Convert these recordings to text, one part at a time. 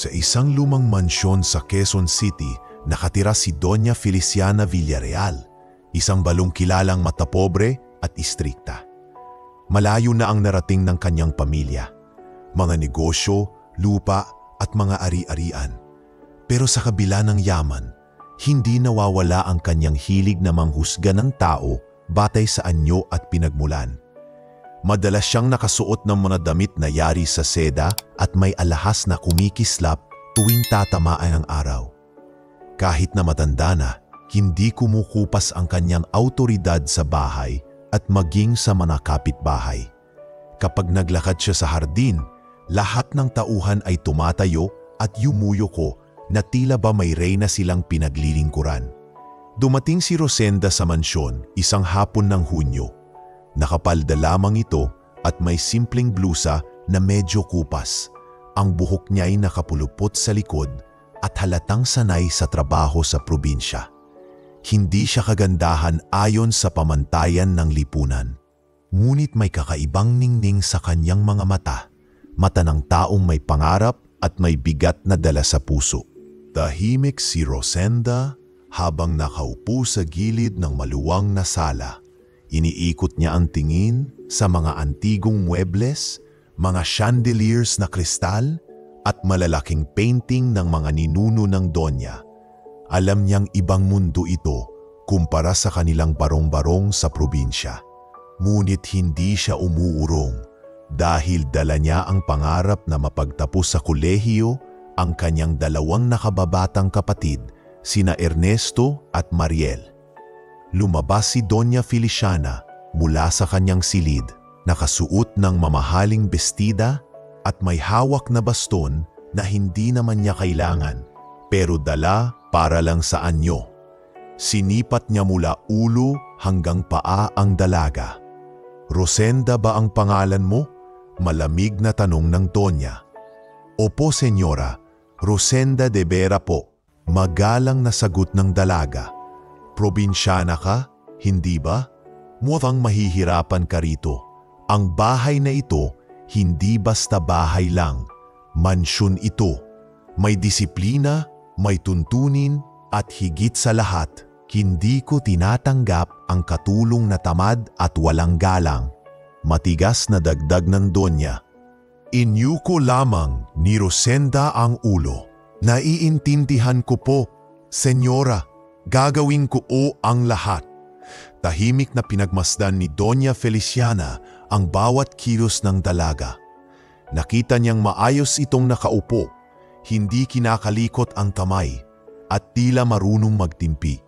Sa isang lumang mansyon sa Quezon City, nakatira si Doña Feliciana Villarreal, isang balong kilalang matapobre at istrikta. Malayo na ang narating ng kanyang pamilya, mga negosyo, lupa at mga ari-arian. Pero sa kabila ng yaman, hindi nawawala ang kanyang hilig na manghusga ng tao batay sa anyo at pinagmulan. Madalas siyang nakasuot ng mga damit na yari sa seda at may alahas na kumikislap tuwing tatamaan ang araw. Kahit na matanda na, hindi kumukupas ang kanyang autoridad sa bahay at maging sa mga kapitbahay. Kapag naglakad siya sa hardin, lahat ng tauhan ay tumatayo at yumuyuko na tila ba may reyna silang pinaglilingkuran. Dumating si Rosenda sa mansyon isang hapon ng Hunyo. Nakapalda lamang ito at may simpleng blusa na medyo kupas. Ang buhok niya ay nakapulupot sa likod at halatang sanay sa trabaho sa probinsya. Hindi siya kagandahan ayon sa pamantayan ng lipunan. Ngunit may kakaibang ningning sa kanyang mga mata, mata ng taong may pangarap at may bigat na dala sa puso. Tahimik si Rosenda habang nakaupo sa gilid ng maluwang na sala. Iniikot niya ang tingin sa mga antigong muebles, mga chandeliers na kristal at malalaking painting ng mga ninuno ng Donya. Alam niyang ibang mundo ito kumpara sa kanilang barong-barong sa probinsya. Ngunit hindi siya umuurong dahil dala niya ang pangarap na mapagtapos sa kolehiyo ang kanyang dalawang nakababatang kapatid, sina Ernesto at Mariel. Lumabas si Doña Feliciana mula sa kanyang silid, nakasuot ng mamahaling bestida at may hawak na baston na hindi naman niya kailangan, pero dala para lang sa anyo. Sinipat niya mula ulo hanggang paa ang dalaga. "Rosenda ba ang pangalan mo?" Malamig na tanong ng Donya. "Opo, senyora, Rosenda de Vera po." Magalang na sagot ng dalaga. "Probinsyana ka, hindi ba? Mukhang mahihirapan ka rito. Ang bahay na ito, hindi basta bahay lang. Mansyon ito. May disiplina, may tuntunin, at higit sa lahat, hindi ko tinatanggap ang katulong na tamad at walang galang." Matigas na dagdag ng Donya. "Inyo ko lamang ni Rosenda ang ulo. Naiintindihan ko po, senyora. Gagawin ko ang lahat." Tahimik na pinagmasdan ni Doña Feliciana ang bawat kilos ng dalaga. Nakita niyang maayos itong nakaupo, hindi kinakalikot ang kamay, at tila marunong magtimpi.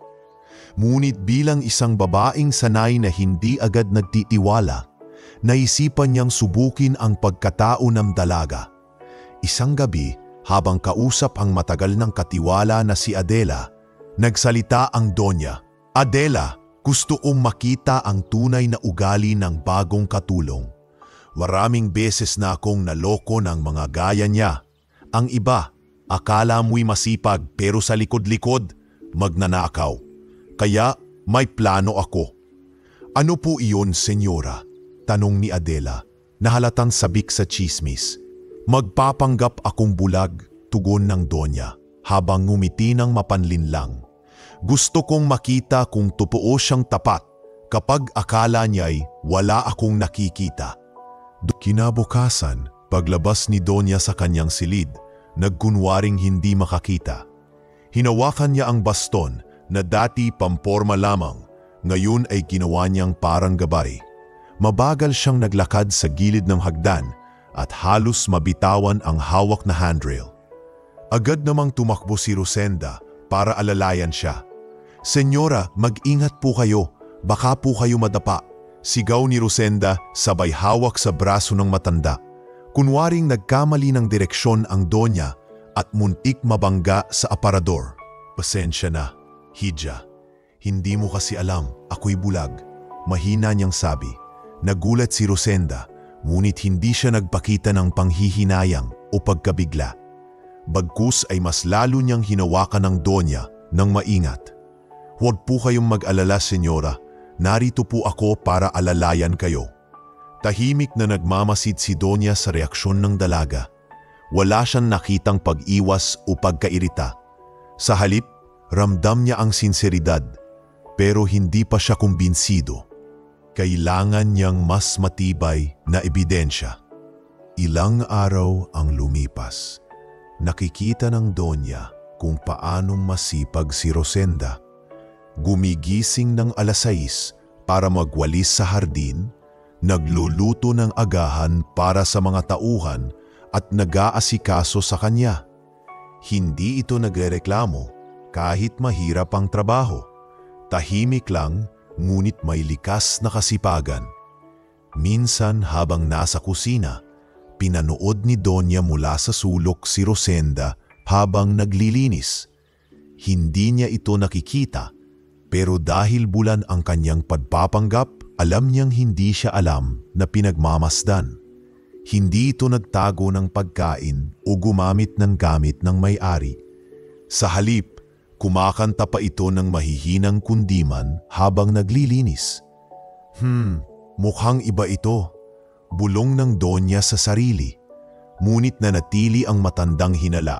Ngunit bilang isang babaeng sanay na hindi agad nagtitiwala, naisipan niyang subukin ang pagkatao ng dalaga. Isang gabi, habang kausap ang matagal ng katiwala na si Adela, nagsalita ang Donya. "Adela, gusto kong makita ang tunay na ugali ng bagong katulong. Maraming beses na akong naloko ng mga gaya niya. Ang iba, akala mo'y masipag pero sa likod-likod, magnanakaw. Kaya may plano ako." "Ano po iyon, senyora?" tanong ni Adela, na halatang sabik sa tsismis. "Magpapanggap akong bulag," tugon ng Donya, habang ngumiti ng mapanlinlang. "Gusto kong makita kung totoo siyang tapat kapag akala niya'y wala akong nakikita." Kinabukasan, paglabas ni Donya sa kanyang silid, nagkunwaring hindi makakita. Hinawakan niya ang baston na dati pamporma lamang, ngayon ay ginawa niyang parang gabay. Mabagal siyang naglakad sa gilid ng hagdan at halos mabitawan ang hawak na handrail. Agad namang tumakbo si Rosenda para alalayan siya. "Senyora, mag-ingat po kayo, baka po kayo madapa." Sigaw ni Rosenda sabay hawak sa braso ng matanda. Kunwaring nagkamali ng direksyon ang Donya at muntik mabangga sa aparador. "Pasensya na, Hidja. Hindi mo kasi alam, ako'y bulag." Mahina niyang sabi. Nagulat si Rosenda, ngunit hindi siya nagpakita ng panghihinayang o pagkabigla. Bagkus ay mas lalo niyang hinawakan ng Donya ng maingat. "Huwag po kayong mag-alala, senyora. Narito po ako para alalayan kayo." Tahimik na nagmamasid si Donya sa reaksyon ng dalaga. Wala siyang nakitang pag-iwas o pagkairita. Sa halip, ramdam niya ang sinseridad, pero hindi pa siya kumbinsido. Kailangan niyang mas matibay na ebidensya. Ilang araw ang lumipas. Nakikita ng Donya kung paanong masipag si Rosenda. Gumigising ng 6:00 para magwalis sa hardin, nagluluto ng agahan para sa mga tauhan at nag-aasikaso sa kanya. Hindi ito nagrereklamo kahit mahirap ang trabaho. Tahimik lang, ngunit may likas na kasipagan. Minsan habang nasa kusina, pinanood ni Donya mula sa sulok si Rosenda habang naglilinis. Hindi niya ito nakikita, pero dahil bulan ang kanyang pagpapanggap, alam niyang hindi siya alam na pinagmamasdan. Hindi ito nagtago ng pagkain o gumamit ng gamit ng may-ari. Sa halip, kumakanta pa ito ng mahihinang kundiman habang naglilinis. Mukhang iba ito. Bulong ng Donya sa sarili. Ngunit nanatili ang matandang hinala.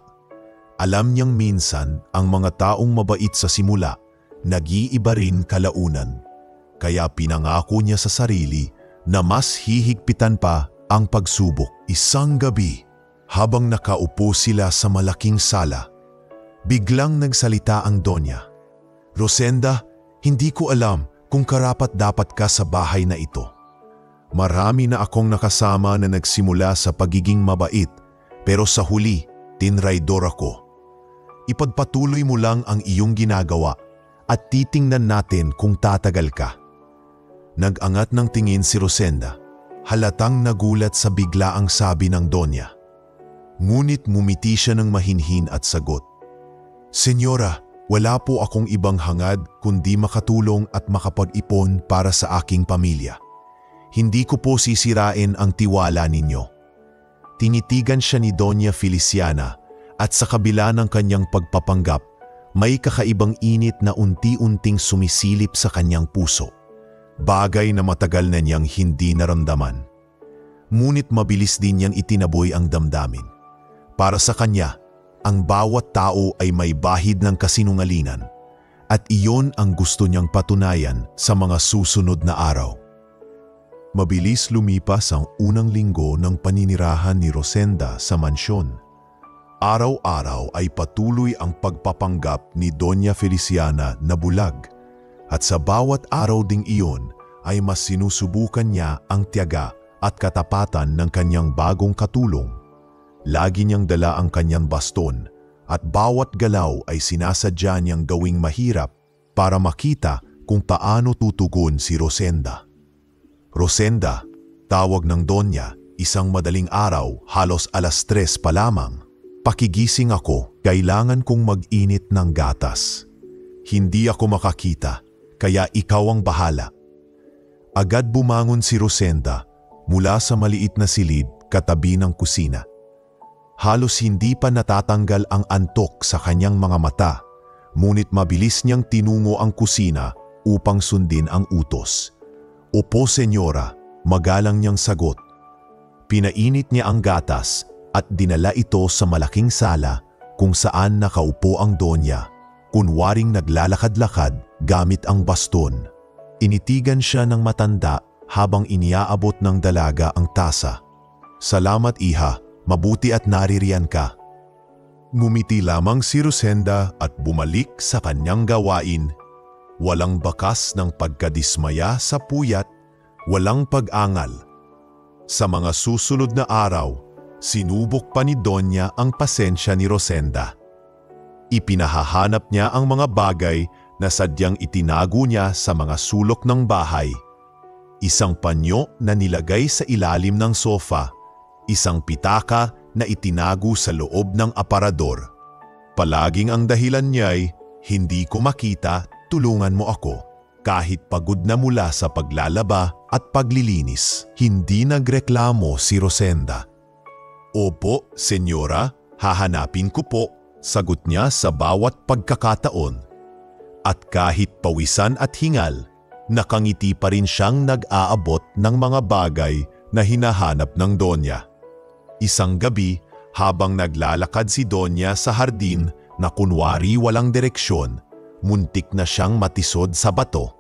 Alam niyang minsan ang mga taong mabait sa simula, nag-iiba rin kalaunan. Kaya pinangako niya sa sarili na mas hihigpitan pa ang pagsubok. Isang gabi, habang nakaupo sila sa malaking sala, biglang nagsalita ang Donya. "Rosenda, hindi ko alam kung karapat-dapat ka sa bahay na ito. Marami na akong nakasama na nagsimula sa pagiging mabait, pero sa huli, tinraidor ako. Ipagpatuloy mo lang ang iyong ginagawa at titingnan natin kung tatagal ka." Nag-angat ng tingin si Rosenda. Halatang nagulat sa biglaang sabi ng Donya. Ngunit ngumiti siya ng mahinhin at sagot, "Senyora, wala po akong ibang hangad kundi makatulong at makapag-ipon para sa aking pamilya. Hindi ko po sisirain ang tiwala ninyo." Tinitigan siya ni Donya Feliciana at sa kabila ng kanyang pagpapanggap, may kakaibang init na unti-unting sumisilip sa kanyang puso. Bagay na matagal na niyang hindi naramdaman. Ngunit mabilis din niyang itinaboy ang damdamin. Para sa kanya, ang bawat tao ay may bahid ng kasinungalingan at iyon ang gusto niyang patunayan sa mga susunod na araw. Mabilis lumipas ang unang linggo ng paninirahan ni Rosenda sa mansyon. Araw-araw ay patuloy ang pagpapanggap ni Donya Feliciana na bulag. At sa bawat araw ding iyon ay mas sinusubukan niya ang tiyaga at katapatan ng kanyang bagong katulong. Lagi niyang dala ang kanyang baston at bawat galaw ay sinasadya niyang gawing mahirap para makita kung paano tutugon si Rosenda. "Rosenda," tawag ng Donya, isang madaling araw, halos 3:00 pa lamang. "Pakigising ako, kailangan kong mag-init ng gatas. Hindi ako makakita, kaya ikaw ang bahala." Agad bumangon si Rosenda mula sa maliit na silid katabi ng kusina. Halos hindi pa natatanggal ang antok sa kanyang mga mata, ngunit mabilis niyang tinungo ang kusina upang sundin ang utos. "Opo, senyora," magalang niyang sagot. Pinainit niya ang gatas at dinala ito sa malaking sala kung saan nakaupo ang Donya, kunwaring naglalakad-lakad gamit ang baston. Initigan siya ng matanda habang iniaabot ng dalaga ang tasa. "Salamat, iha, mabuti at naririyan ka." Ngumiti lamang si Rosenda at bumalik sa kanyang gawain. Walang bakas ng pagkadismaya sa puyat, walang pag-angal. Sa mga susunod na araw, sinubok pa ni Donya ang pasensya ni Rosenda. Ipinahahanap niya ang mga bagay na sadyang itinago niya sa mga sulok ng bahay. Isang panyo na nilagay sa ilalim ng sofa, isang pitaka na itinago sa loob ng aparador. Palaging ang dahilan niya'y, "Hindi ko makita, tulungan mo ako." Kahit pagod na mula sa paglalaba at paglilinis, hindi nagreklamo si Rosenda. "Opo, senyora, hahanapin ko po," sagot niya sa bawat pagkakataon. At kahit pawisan at hingal, nakangiti pa rin siyang nag-aabot ng mga bagay na hinahanap ng Donya. Isang gabi, Habang naglalakad si Donya sa hardin na kunwari walang direksyon, muntik na siyang matisod sa bato.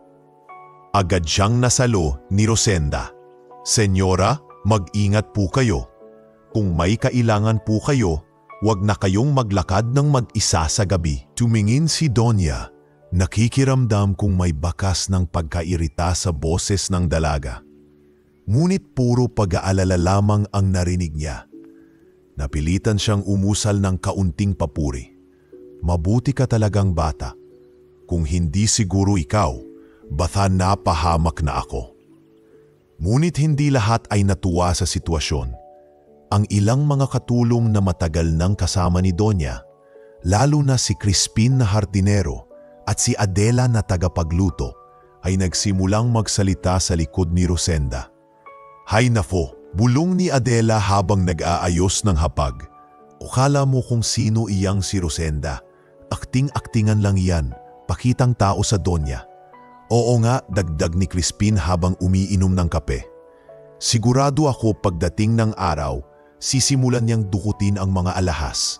Agad siyang nasalo ni Rosenda. "Senyora, mag-ingat po kayo. Kung may kailangan po kayo, huwag na kayong maglakad ng mag-isa sa gabi." Tumingin si Donya, nakikiramdam kung may bakas ng pagkairita sa boses ng dalaga. Ngunit puro pag-aalala lamang ang narinig niya. Napilitan siyang umusal ng kaunting papuri. "Mabuti ka talagang bata. Kung hindi siguro ikaw, baka napahamak na ako." Ngunit hindi lahat ay natuwa sa sitwasyon. Ang ilang mga katulong na matagal nang kasama ni Donya, lalo na si Crispin na hardinero at si Adela na tagapagluto, ay nagsimulang magsalita sa likod ni Rosenda. "Hay nafo," bulong ni Adela habang nag-aayos ng hapag. "O kala mo kung sino iyang si Rosenda? Akting-aktingan lang yan, pakitang tao sa Donya." "Oo nga," dagdag ni Crispin habang umiinom ng kape. "Sigurado ako pagdating ng araw, sisimulan niyang dukutin ang mga alahas.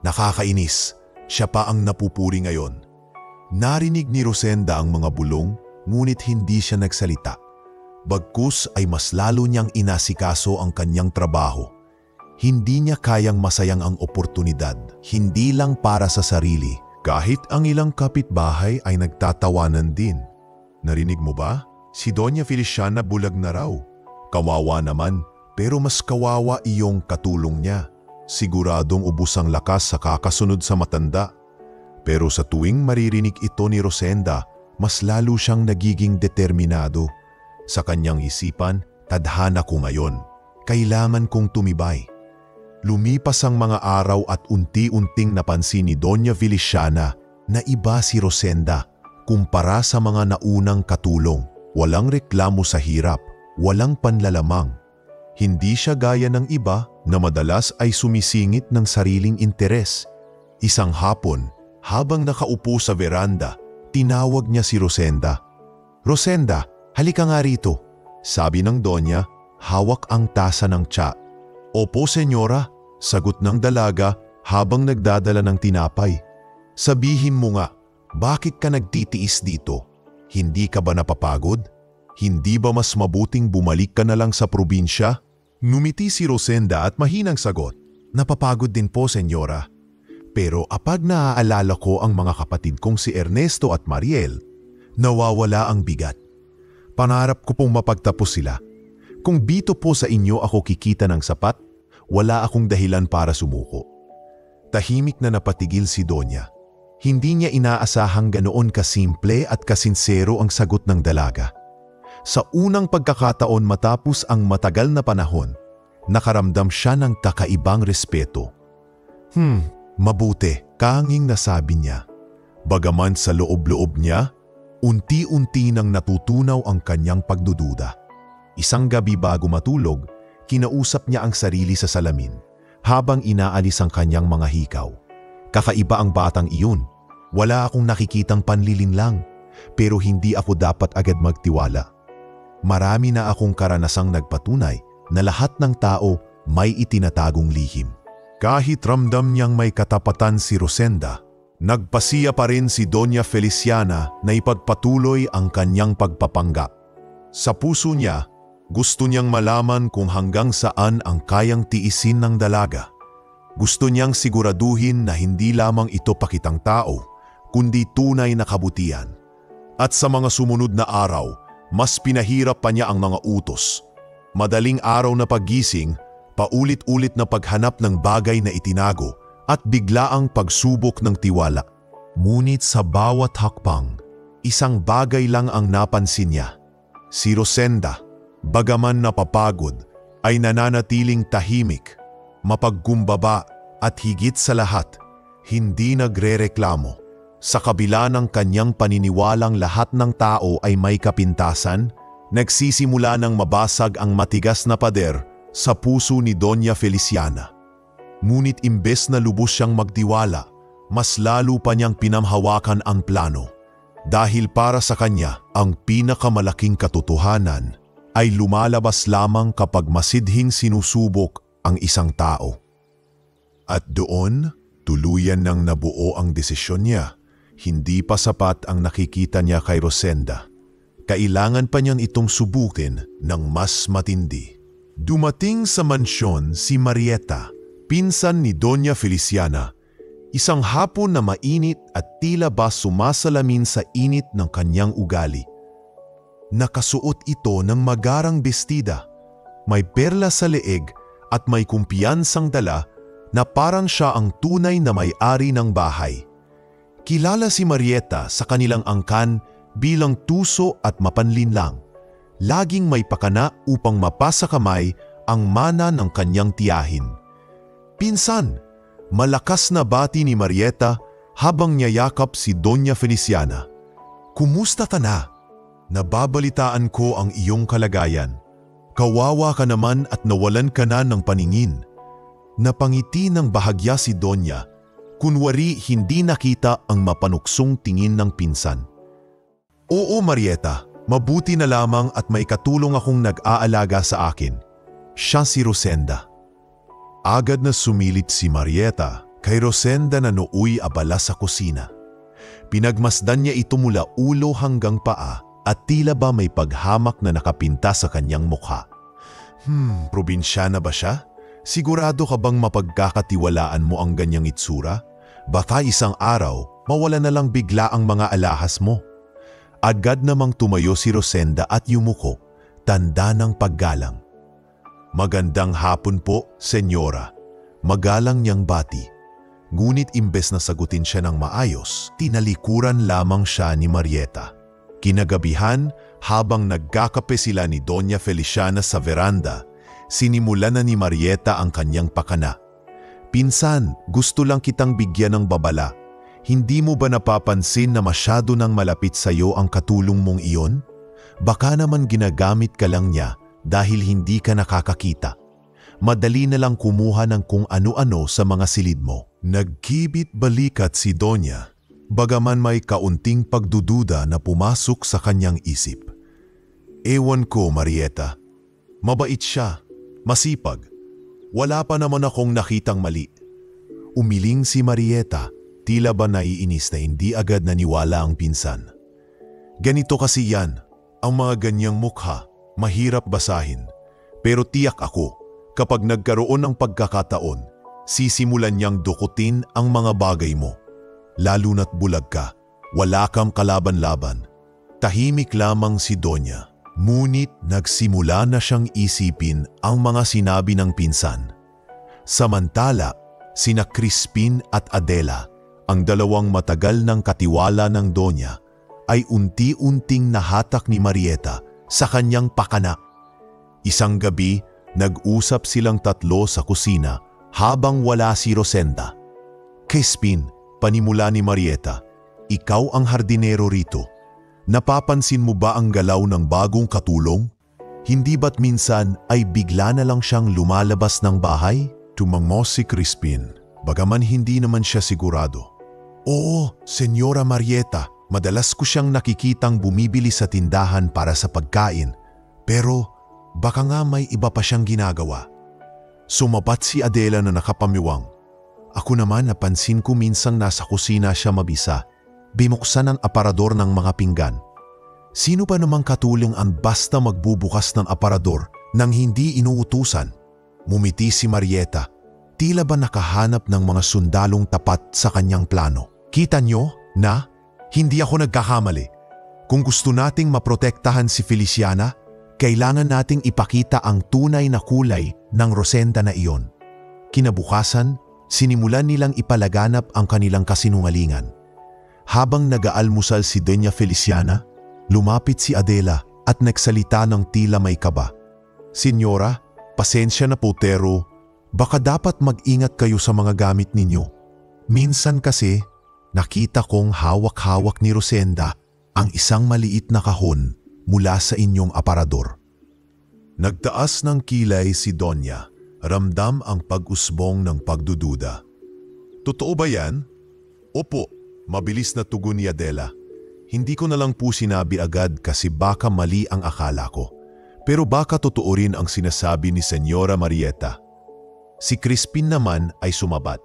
Nakakainis, siya pa ang napupuri ngayon." Narinig ni Rosenda ang mga bulong, ngunit hindi siya nagsalita. Bagkus ay mas lalo niyang inasikaso ang kanyang trabaho. Hindi niya kayang masayang ang oportunidad, hindi lang para sa sarili, kahit ang ilang kapitbahay ay nagtatawanan din. "Narinig mo ba? Si Donya Feliciana bulag na raw. Kawawa naman, pero mas kawawa iyong katulong niya. Siguradong ubos ang lakas sa kakasunod sa matanda." Pero sa tuwing maririnig ito ni Rosenda, mas lalo siyang nagiging determinado. Sa kanyang isipan, "Tadhana ko ngayon. Kailangan kong tumibay." Lumipas ang mga araw at unti-unting napansin ni Donya Feliciana na iba si Rosenda kumpara sa mga naunang katulong. Walang reklamo sa hirap, walang panlalamang. Hindi siya gaya ng iba na madalas ay sumisingit ng sariling interes. Isang hapon, habang nakaupo sa veranda, tinawag niya si Rosenda. "Rosenda, halika nga rito," sabi ng Donya, hawak ang tasa ng tsa. "Opo, senyora," sagot ng dalaga habang nagdadala ng tinapay. "Sabihin mo nga, bakit ka nagtitiis dito? Hindi ka ba napapagod? Hindi ba mas mabuting bumalik ka na lang sa probinsya?" Ngumiti si Rosenda at mahinang sagot, "Napapagod din po, senyora. Pero apag naaalala ko ang mga kapatid kong si Ernesto at Mariel, nawawala ang bigat. Pangarap ko pong mapagtapos sila. Kung dito po sa inyo ako kikita ng sapat, wala akong dahilan para sumuko." Tahimik na napatigil si Donya. Hindi niya inaasahang ganoon kasimple at kasinsero ang sagot ng dalaga. Sa unang pagkakataon matapos ang matagal na panahon, nakaramdam siya ng kakaibang respeto. Mabuti," kanging nasabi niya. Bagaman sa loob-loob niya, unti-unti nang natutunaw ang kanyang pagdududa. Isang gabi bago matulog, kinausap niya ang sarili sa salamin habang inaalis ang kanyang mga hikaw. "Kakaiba ang batang iyon. Wala akong nakikitang panlilinlang, pero hindi ako dapat agad magtiwala. Marami na akong karanasang nagpatunay na lahat ng tao may itinatagong lihim." Kahit ramdam niyang may katapatan si Rosenda, nagpasiya pa rin si Donya Feliciana na ipagpatuloy ang kanyang pagpapanggap. Sa puso niya, gusto niyang malaman kung hanggang saan ang kayang tiisin ng dalaga. Gusto niyang siguraduhin na hindi lamang ito pakitang tao, kundi tunay na kabutihan. At sa mga sumunod na araw, mas pinahirap pa niya ang mga utos. Madaling araw na paggising, paulit-ulit na paghanap ng bagay na itinago at biglaang pagsubok ng tiwala. Ngunit sa bawat hakbang, isang bagay lang ang napansin niya. Si Rosenda, bagaman napapagod, ay nananatiling tahimik, mapagkumbaba at higit sa lahat, hindi nagrereklamo. Sa kabila ng kanyang paniniwalang lahat ng tao ay may kapintasan, nagsisimula ng mabasag ang matigas na pader sa puso ni Donya Feliciana. Ngunit imbes na lubos siyang magtiwala, mas lalo pa niyang pinamhawakan ang plano. Dahil para sa kanya, ang pinakamalaking katotohanan ay lumalabas lamang kapag masidhing sinusubok ang isang tao. At doon, tuluyan nang nabuo ang desisyon niya. Hindi pa sapat ang nakikita niya kay Rosenda. Kailangan pa niyan itong subukin ng mas matindi. Dumating sa mansyon si Marieta, pinsan ni Doña Feliciana. Isang hapon na mainit at tila ba sumasalamin sa init ng kanyang ugali. Nakasuot ito ng magarang bestida. May perla sa leeg at may kumpiyansang dala na parang siya ang tunay na may-ari ng bahay. Kilala si Marieta sa kanilang angkan bilang tuso at mapanlinlang. Laging may pakana upang mapasa kamay ang mana ng kanyang tiyahin. Pinsan, malakas na bati ni Marieta habang niyayakap si Doña Feliciana. Kumusta ka na? Nababalitaan ko ang iyong kalagayan. Kawawa ka naman at nawalan ka na ng paningin. Napangiti ng bahagya si Donya, kunwari hindi nakita ang mapanuksong tingin ng pinsan. Oo Marieta, mabuti na lamang at may katulong akong nag-aalaga sa akin. Siya si Rosenda. Agad na sumilit si Marieta kay Rosenda na nooy abala sa kusina. Pinagmasdan niya ito mula ulo hanggang paa at tila ba may paghamak na nakapinta sa kanyang mukha. Probinsyana ba siya? Sigurado ka bang mapagkakatiwalaan mo ang ganyang itsura? Baka isang araw, mawala na lang bigla ang mga alahas mo. Agad namang tumayo si Rosenda at yumuko, tanda ng paggalang. Magandang hapon po, senyora. Magalang niyang bati. Ngunit imbes na sagutin siya ng maayos, tinalikuran lamang siya ni Marieta. Kinagabihan, habang nagkakape sila ni Doña Feliciana sa veranda, sinimulan na ni Marieta ang kanyang pakana. Pinsan, gusto lang kitang bigyan ng babala. Hindi mo ba napapansin na masyado nang malapit sa iyo ang katulong mong iyon? Baka naman ginagamit ka lang niya dahil hindi ka nakakakita. Madali na lang kumuha ng kung ano-ano sa mga silid mo. Nagkibit balikat si Donya, bagaman may kaunting pagdududa na pumasok sa kanyang isip. Ewan ko, Marieta. Mabait siya, masipag. Wala pa naman akong nakitang mali. Umiling si Marieta, tila ba naiinis na hindi agad naniwala ang pinsan. Ganito kasi yan, ang mga ganyang mukha, mahirap basahin. Pero tiyak ako, kapag nagkaroon ng pagkakataon, sisimulan niyang dukutin ang mga bagay mo. Lalo na't bulag ka, wala kang kalaban-laban. Tahimik lamang si Donya, ngunit nagsimula na siyang isipin ang mga sinabi ng pinsan. Samantala, sina Crispin at Adela, ang dalawang matagal ng katiwala ng Donya, ay unti-unting nahatak ni Marieta sa kanyang pakana. Isang gabi, nag-usap silang tatlo sa kusina habang wala si Rosenda. Crispin, panimula ni Marieta, ikaw ang hardinero rito. Napapansin mo ba ang galaw ng bagong katulong? Hindi ba't minsan ay bigla na lang siyang lumalabas ng bahay? Tumangos si Crispin, bagaman hindi naman siya sigurado. Oo, Senyora Marieta, madalas ko siyang nakikitang bumibili sa tindahan para sa pagkain, pero baka nga may iba pa siyang ginagawa. Sumabat si Adela na nakapamiwang. Ako naman napansin ko minsang nasa kusina siya mabisa. Bimuksan ang aparador ng mga pinggan. Sino pa namang katulong ang basta magbubukas ng aparador nang hindi inuutusan? Mumiti si Marieta. Tila ba nakahanap ng mga sundalong tapat sa kanyang plano. Kita nyo na hindi ako nagkakamali. Kung gusto nating maprotektahan si Feliciana, kailangan nating ipakita ang tunay na kulay ng Rosenda na iyon. Kinabukasan, sinimulan nilang ipalaganap ang kanilang kasinungalingan. Habang nag-aalmusal si Doña Feliciana, lumapit si Adela at nagsalita ng tila may kaba. Senyora, pasensya na po pero baka dapat mag-ingat kayo sa mga gamit ninyo. Minsan kasi, nakita kong hawak-hawak ni Rosenda ang isang maliit na kahon mula sa inyong aparador. Nagtaas ng kilay si Donya, ramdam ang pag-usbong ng pagdududa. Totoo ba yan? Opo. Mabilis na tugon ni Adela. Hindi ko na lang po sinabi agad kasi baka mali ang akala ko. Pero baka totoo rin ang sinasabi ni Senyora Marieta. Si Crispin naman ay sumabat.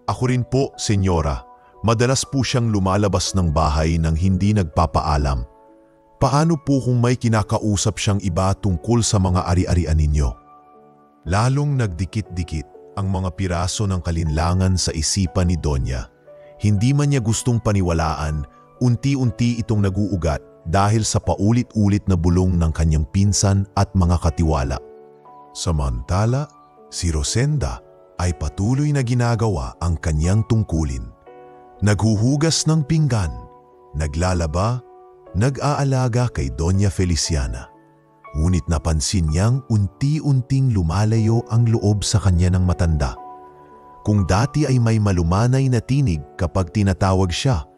Ako rin po, senyora. Madalas po siyang lumalabas ng bahay nang hindi nagpapaalam. Paano po kung may kinakausap siyang iba tungkol sa mga ari-arian ninyo? Lalong nagdikit-dikit ang mga piraso ng kalinlangan sa isipan ni Donya. Hindi man niya gustong paniwalaan, unti-unti itong naguugat dahil sa paulit-ulit na bulong ng kanyang pinsan at mga katiwala. Samantala, si Rosenda ay patuloy na ginagawa ang kanyang tungkulin. Naghuhugas ng pinggan, naglalaba, nag-aalaga kay Doña Feliciana. Ngunit napansin niyang unti-unting lumalayo ang loob sa kanya ng matanda. Kung dati ay may malumanay na tinig kapag tinatawag siya,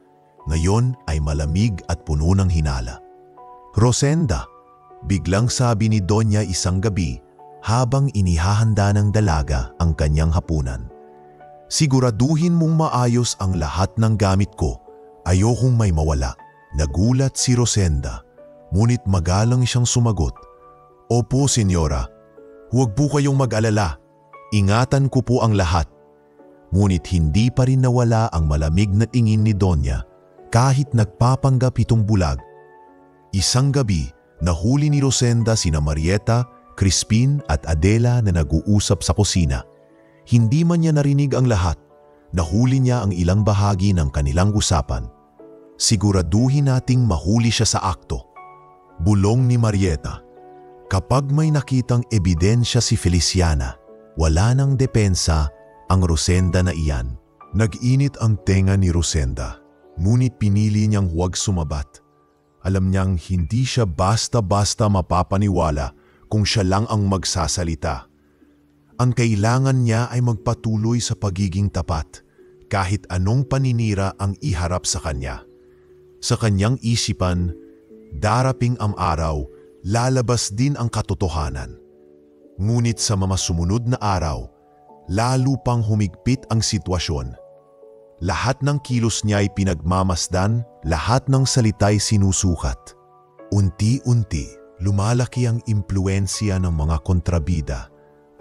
ngayon ay malamig at puno ng hinala. Rosenda, biglang sabi ni Donya isang gabi habang inihahanda ng dalaga ang kanyang hapunan. Siguraduhin mong maayos ang lahat ng gamit ko. Ayokong may mawala. Nagulat si Rosenda, ngunit magalang siyang sumagot. Opo, senyora. Huwag po kayong mag-alala. Ingatan ko po ang lahat. Ngunit hindi pa rin nawala ang malamig na tingin ni Donya kahit nagpapanggap itong bulag. Isang gabi, nahuli ni Rosenda sina Marieta, Crispin at Adela na nag-uusap sa kusina. Hindi man niya narinig ang lahat, nahuli niya ang ilang bahagi ng kanilang usapan. Siguraduhin nating mahuli siya sa akto. Bulong ni Marieta. Kapag may nakitang ebidensya si Feliciana, wala nang depensa ang Rosenda na iyan. Nag-init ang tenga ni Rosenda, ngunit pinili niyang huwag sumabat. Alam niyang hindi siya basta-basta mapapaniwala kung siya lang ang magsasalita. Ang kailangan niya ay magpatuloy sa pagiging tapat kahit anong paninira ang iharap sa kanya. Sa kanyang isipan, daraping ang araw, lalabas din ang katotohanan. Ngunit sa mga sumunod na araw, lalo pang humigpit ang sitwasyon. Lahat ng kilos niya ay pinagmamasdan, lahat ng salita'y sinusukat. Unti-unti, lumalaki ang impluensya ng mga kontrabida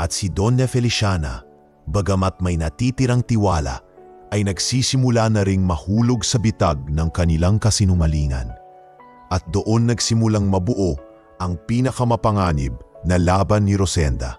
at si Doña Feliciana, bagamat may natitirang tiwala, ay nagsisimula na ring mahulog sa bitag ng kanilang kasinungalingan. At doon nagsimulang mabuo ang pinakamapanganib na laban ni Rosenda.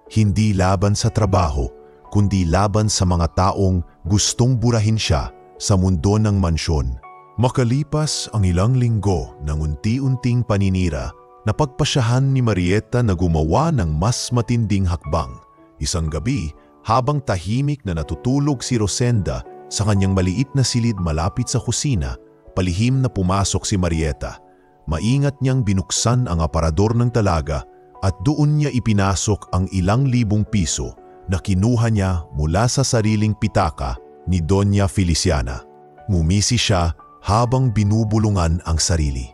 Hindi laban sa trabaho, kundi laban sa mga taong gustong burahin siya sa mundo ng mansyon. Makalipas ang ilang linggo ng unti-unting paninira, napagpasyahan ni Marieta na gumawa ng mas matinding hakbang. Isang gabi, habang tahimik na natutulog si Rosenda sa kanyang maliit na silid malapit sa kusina, palihim na pumasok si Marieta. Maingat niyang binuksan ang aparador ng talaga at doon niya ipinasok ang ilang libong piso na kinuha niya mula sa sariling pitaka ni Doña Feliciana. Ngumisi siya habang binubulungan ang sarili.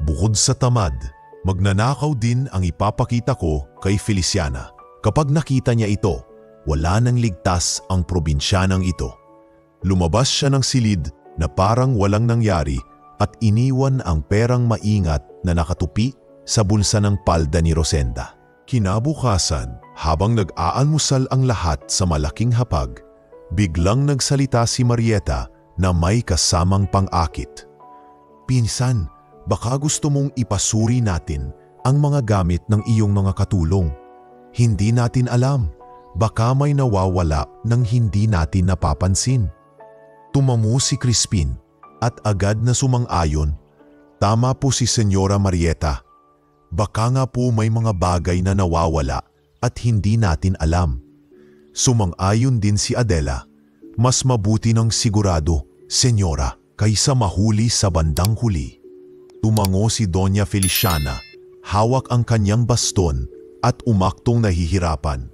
Bukod sa tamad, magnanakaw din ang ipapakita ko kay Feliciana. Kapag nakita niya ito, wala nang ligtas ang probinsyanang ito. Lumabas siya ng silid na parang walang nangyari at iniwan ang perang maingat na nakatupi sa bulsa ng palda ni Rosenda. Kinabukasan, habang nag-aanmusal ang lahat sa malaking hapag, biglang nagsalita si Marieta na may kasamang pang-akit. Pinsan, baka gusto mong ipasuri natin ang mga gamit ng iyong mga katulong. Hindi natin alam, baka may nawawala nang hindi natin napapansin. Tumamu si Crispin at agad na sumang-ayon. Tama po si Senyora Marieta. Baka nga po may mga bagay na nawawala at hindi natin alam. Sumang-ayon din si Adela. Mas mabuti ng sigurado, Senyora, kaysa mahuli sa bandang huli. Tumango si Doña Feliciana, hawak ang kanyang baston at umaktong nahihirapan.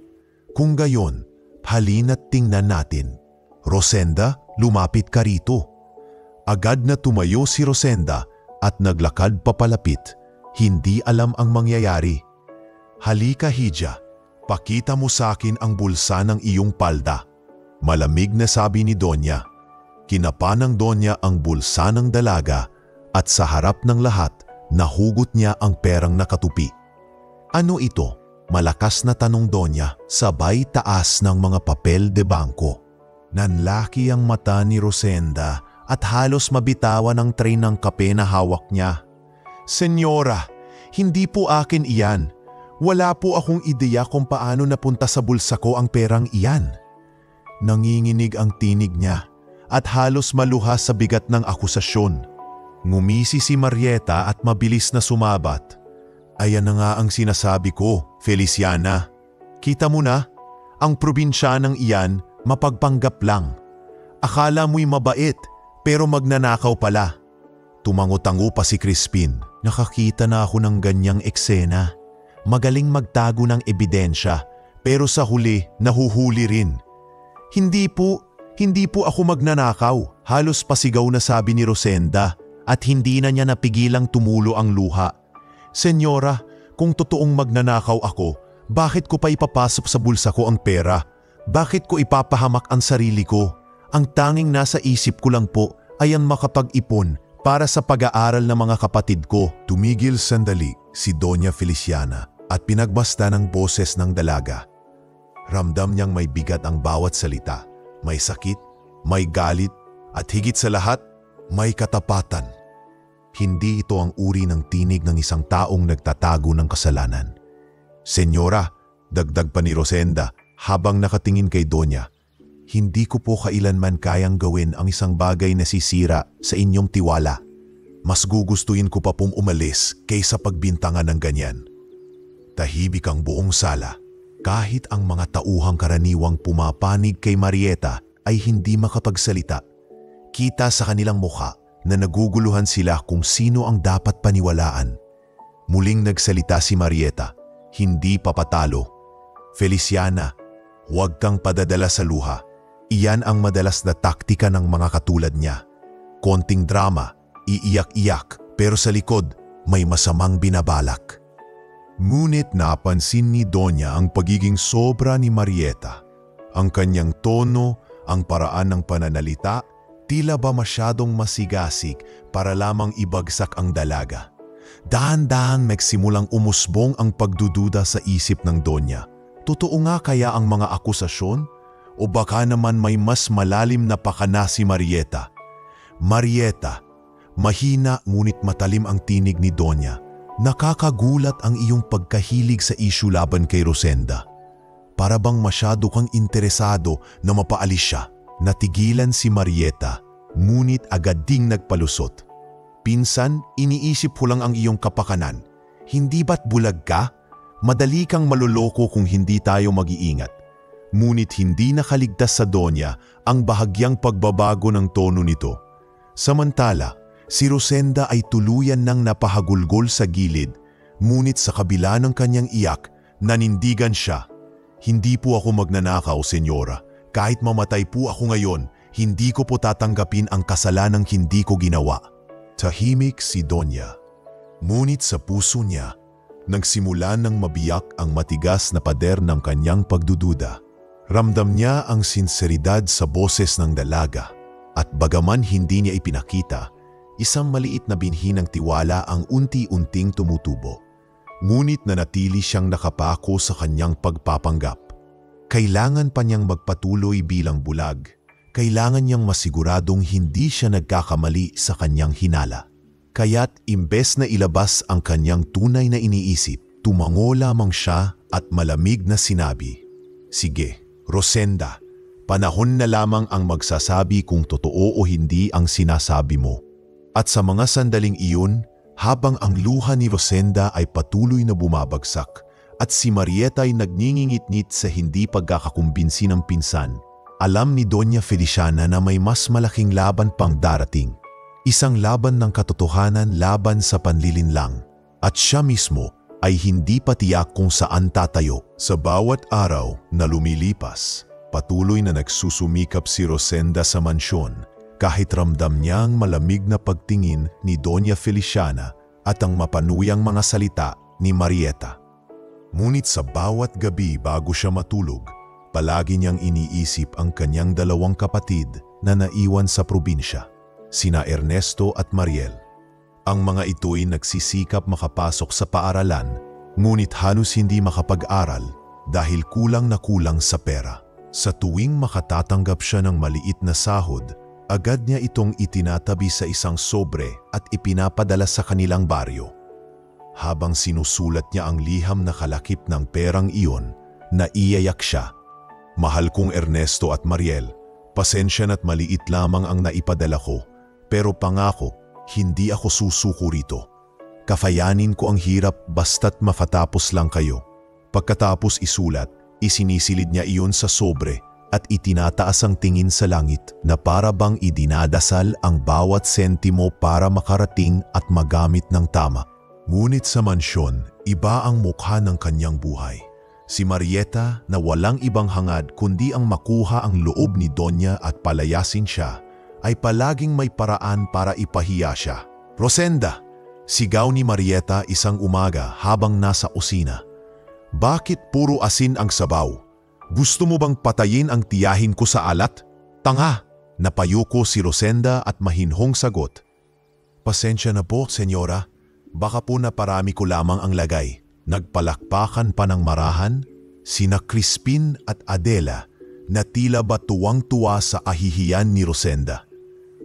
Kung gayon, halina't tingnan natin. Rosenda, lumapit ka rito. Agad na tumayo si Rosenda at naglakad papalapit. Hindi alam ang mangyayari. Halika, Hija, pakita mo sa akin ang bulsa ng iyong palda. Malamig na sabi ni Donya. Kinapa ng Donya ang bulsa ng dalaga at sa harap ng lahat, nahugot niya ang perang nakatupi. Ano ito? Malakas na tanong Donya, sabay taas ng mga papel de bangko. Nanlaki ang mata ni Rosenda at halos mabitawan ang tray ng kape na hawak niya. Senyora, hindi po akin iyan. Wala po akong ideya kung paano napunta sa bulsa ko ang perang iyan. Nanginginig ang tinig niya at halos maluha sa bigat ng akusasyon. Ngumisi si Marieta at mabilis na sumabat. Ayan na nga ang sinasabi ko, Feliciana. Kita mo na, ang probinsyanang iyan mapagpanggap lang. Akala mo'y mabait pero magnanakaw pala. Tumango-tango pa si Crispin. Nakakita na ako ng ganyang eksena. Magaling magtago ng ebidensya pero sa huli nahuhuli rin. Hindi po ako magnanakaw. Halos pasigaw na sabi ni Rosenda at hindi na niya napigilang tumulo ang luha. Senyora, kung totoong magnanakaw ako, bakit ko pa ipapasok sa bulsa ko ang pera? Bakit ko ipapahamak ang sarili ko? Ang tanging nasa isip ko lang po ay ang makapag-ipon para sa pag-aaral ng mga kapatid ko. Tumigil sandali si Doña Feliciana at pinagbasta ng boses ng dalaga. Ramdam niyang may bigat ang bawat salita. May sakit, may galit, at higit sa lahat, may katapatan. Hindi ito ang uri ng tinig ng isang taong nagtatago ng kasalanan. Senyora, dagdag pa ni Rosenda habang nakatingin kay Donya, hindi ko po kailanman kayang gawin ang isang bagay na sisira sa inyong tiwala. Mas gugustuhin ko pa pong umalis kaysa pagbintangan ng ganyan. Tahimik ang buong sala. Kahit ang mga tauhang karaniwang pumapanig kay Marieta ay hindi makapagsalita. Kita sa kanilang mukha na naguguluhan sila kung sino ang dapat paniwalaan. Muling nagsalita si Marieta, hindi papatalo. Feliciana, huwag kang padadala sa luha. Iyan ang madalas na taktika ng mga katulad niya. Konting drama, iiyak-iyak, pero sa likod may masamang binabalak. Ngunit napansin ni Donya ang pagiging sobra ni Marieta. Ang kanyang tono, ang paraan ng pananalita, tila ba masyadong masigasig para lamang ibagsak ang dalaga. Dahan-dahang nagsimulang umusbong ang pagdududa sa isip ng Donya. Totoo nga kaya ang mga akusasyon? O baka naman may mas malalim na pakana si Marieta? Marieta, mahina ngunit matalim ang tinig ni Donya. Nakakagulat ang iyong pagkahilig sa issue laban kay Rosenda. Para bang masyado kang interesado na mapaalis siya. Natigilan si Marieta, ngunit agad ding nagpalusot. Pinsan, iniisip ko lang ang iyong kapakanan. Hindi ba't bulag ka? Madali kang maluloko kung hindi tayo mag-iingat. Ngunit hindi nakaligtas sa Donya ang bahagyang pagbabago ng tono nito. Samantala, si Rosenda ay tuluyan nang napahagulgol sa gilid, ngunit sa kabila ng kanyang iyak, nanindigan siya. Hindi po ako magnanakaw, senyora. Kahit mamatay po ako ngayon, hindi ko po tatanggapin ang kasalanang hindi ko ginawa. Tahimik si Donya. Ngunit sa puso niya, nagsimula ng mabiyak ang matigas na pader ng kanyang pagdududa. Ramdam niya ang sinseridad sa boses ng dalaga at bagaman hindi niya ipinakita, isang maliit na binhi ng tiwala ang unti-unting tumutubo. Ngunit nanatili siyang nakapako sa kanyang pagpapanggap. Kailangan pa niyang magpatuloy bilang bulag. Kailangan niyang masiguradong hindi siya nagkakamali sa kanyang hinala. Kaya't imbes na ilabas ang kanyang tunay na iniisip, tumango lamang siya at malamig na sinabi, "Sige, Rosenda, panahon na lamang ang magsasabi kung totoo o hindi ang sinasabi mo." At sa mga sandaling iyon, habang ang luha ni Rosenda ay patuloy na bumabagsak, at si Marieta ay nagngingit-ngit sa hindi pagkakakumbinsi ng pinsan, alam ni Doña Feliciana na may mas malaking laban pang darating. Isang laban ng katotohanan laban sa panlilinlang. At siya mismo ay hindi pa tiyak kung saan tatayo. Sa bawat araw na lumilipas, patuloy na nagsusumikap si Rosenda sa mansyon kahit ramdam niya ang malamig na pagtingin ni Doña Feliciana at ang mapanuyang mga salita ni Marieta. Ngunit sa bawat gabi bago siya matulog, palagi niyang iniisip ang kanyang dalawang kapatid na naiwan sa probinsya, sina Ernesto at Mariel. Ang mga ito'y nagsisikap makapasok sa paaralan, ngunit halos hindi makapag-aral dahil kulang na kulang sa pera. Sa tuwing makatatanggap siya ng maliit na sahod, agad niya itong itinatabi sa isang sobre at ipinapadala sa kanilang baryo. Habang sinusulat niya ang liham na kalakip ng perang iyon, naiyayak siya. Mahal kong Ernesto at Mariel, pasensya na't maliit lamang ang naipadala ko, pero pangako, hindi ako susuko rito. Kafayanin ko ang hirap basta't mafatapos lang kayo. Pagkatapos isulat, isinisilid niya iyon sa sobre at itinataas ang tingin sa langit na para bang idinadasal ang bawat sentimo para makarating at magamit ng tama. Ngunit sa mansyon, iba ang mukha ng kanyang buhay. Si Marieta na walang ibang hangad kundi ang makuha ang loob ni Donya at palayasin siya, ay palaging may paraan para ipahiya siya. "Rosenda!" sigaw ni Marieta isang umaga habang nasa kusina. "Bakit puro asin ang sabaw? Gusto mo bang patayin ang tiyahin ko sa alat?" "Tanga!" napayuko si Rosenda at mahinhong sagot. "Pasensya na po, senyora. Baka po naparami ko lamang ang lagay." Nagpalakpakan pa ng marahan, sina Crispin at Adela na tila ba tuwang-tuwa sa ahihiyan ni Rosenda.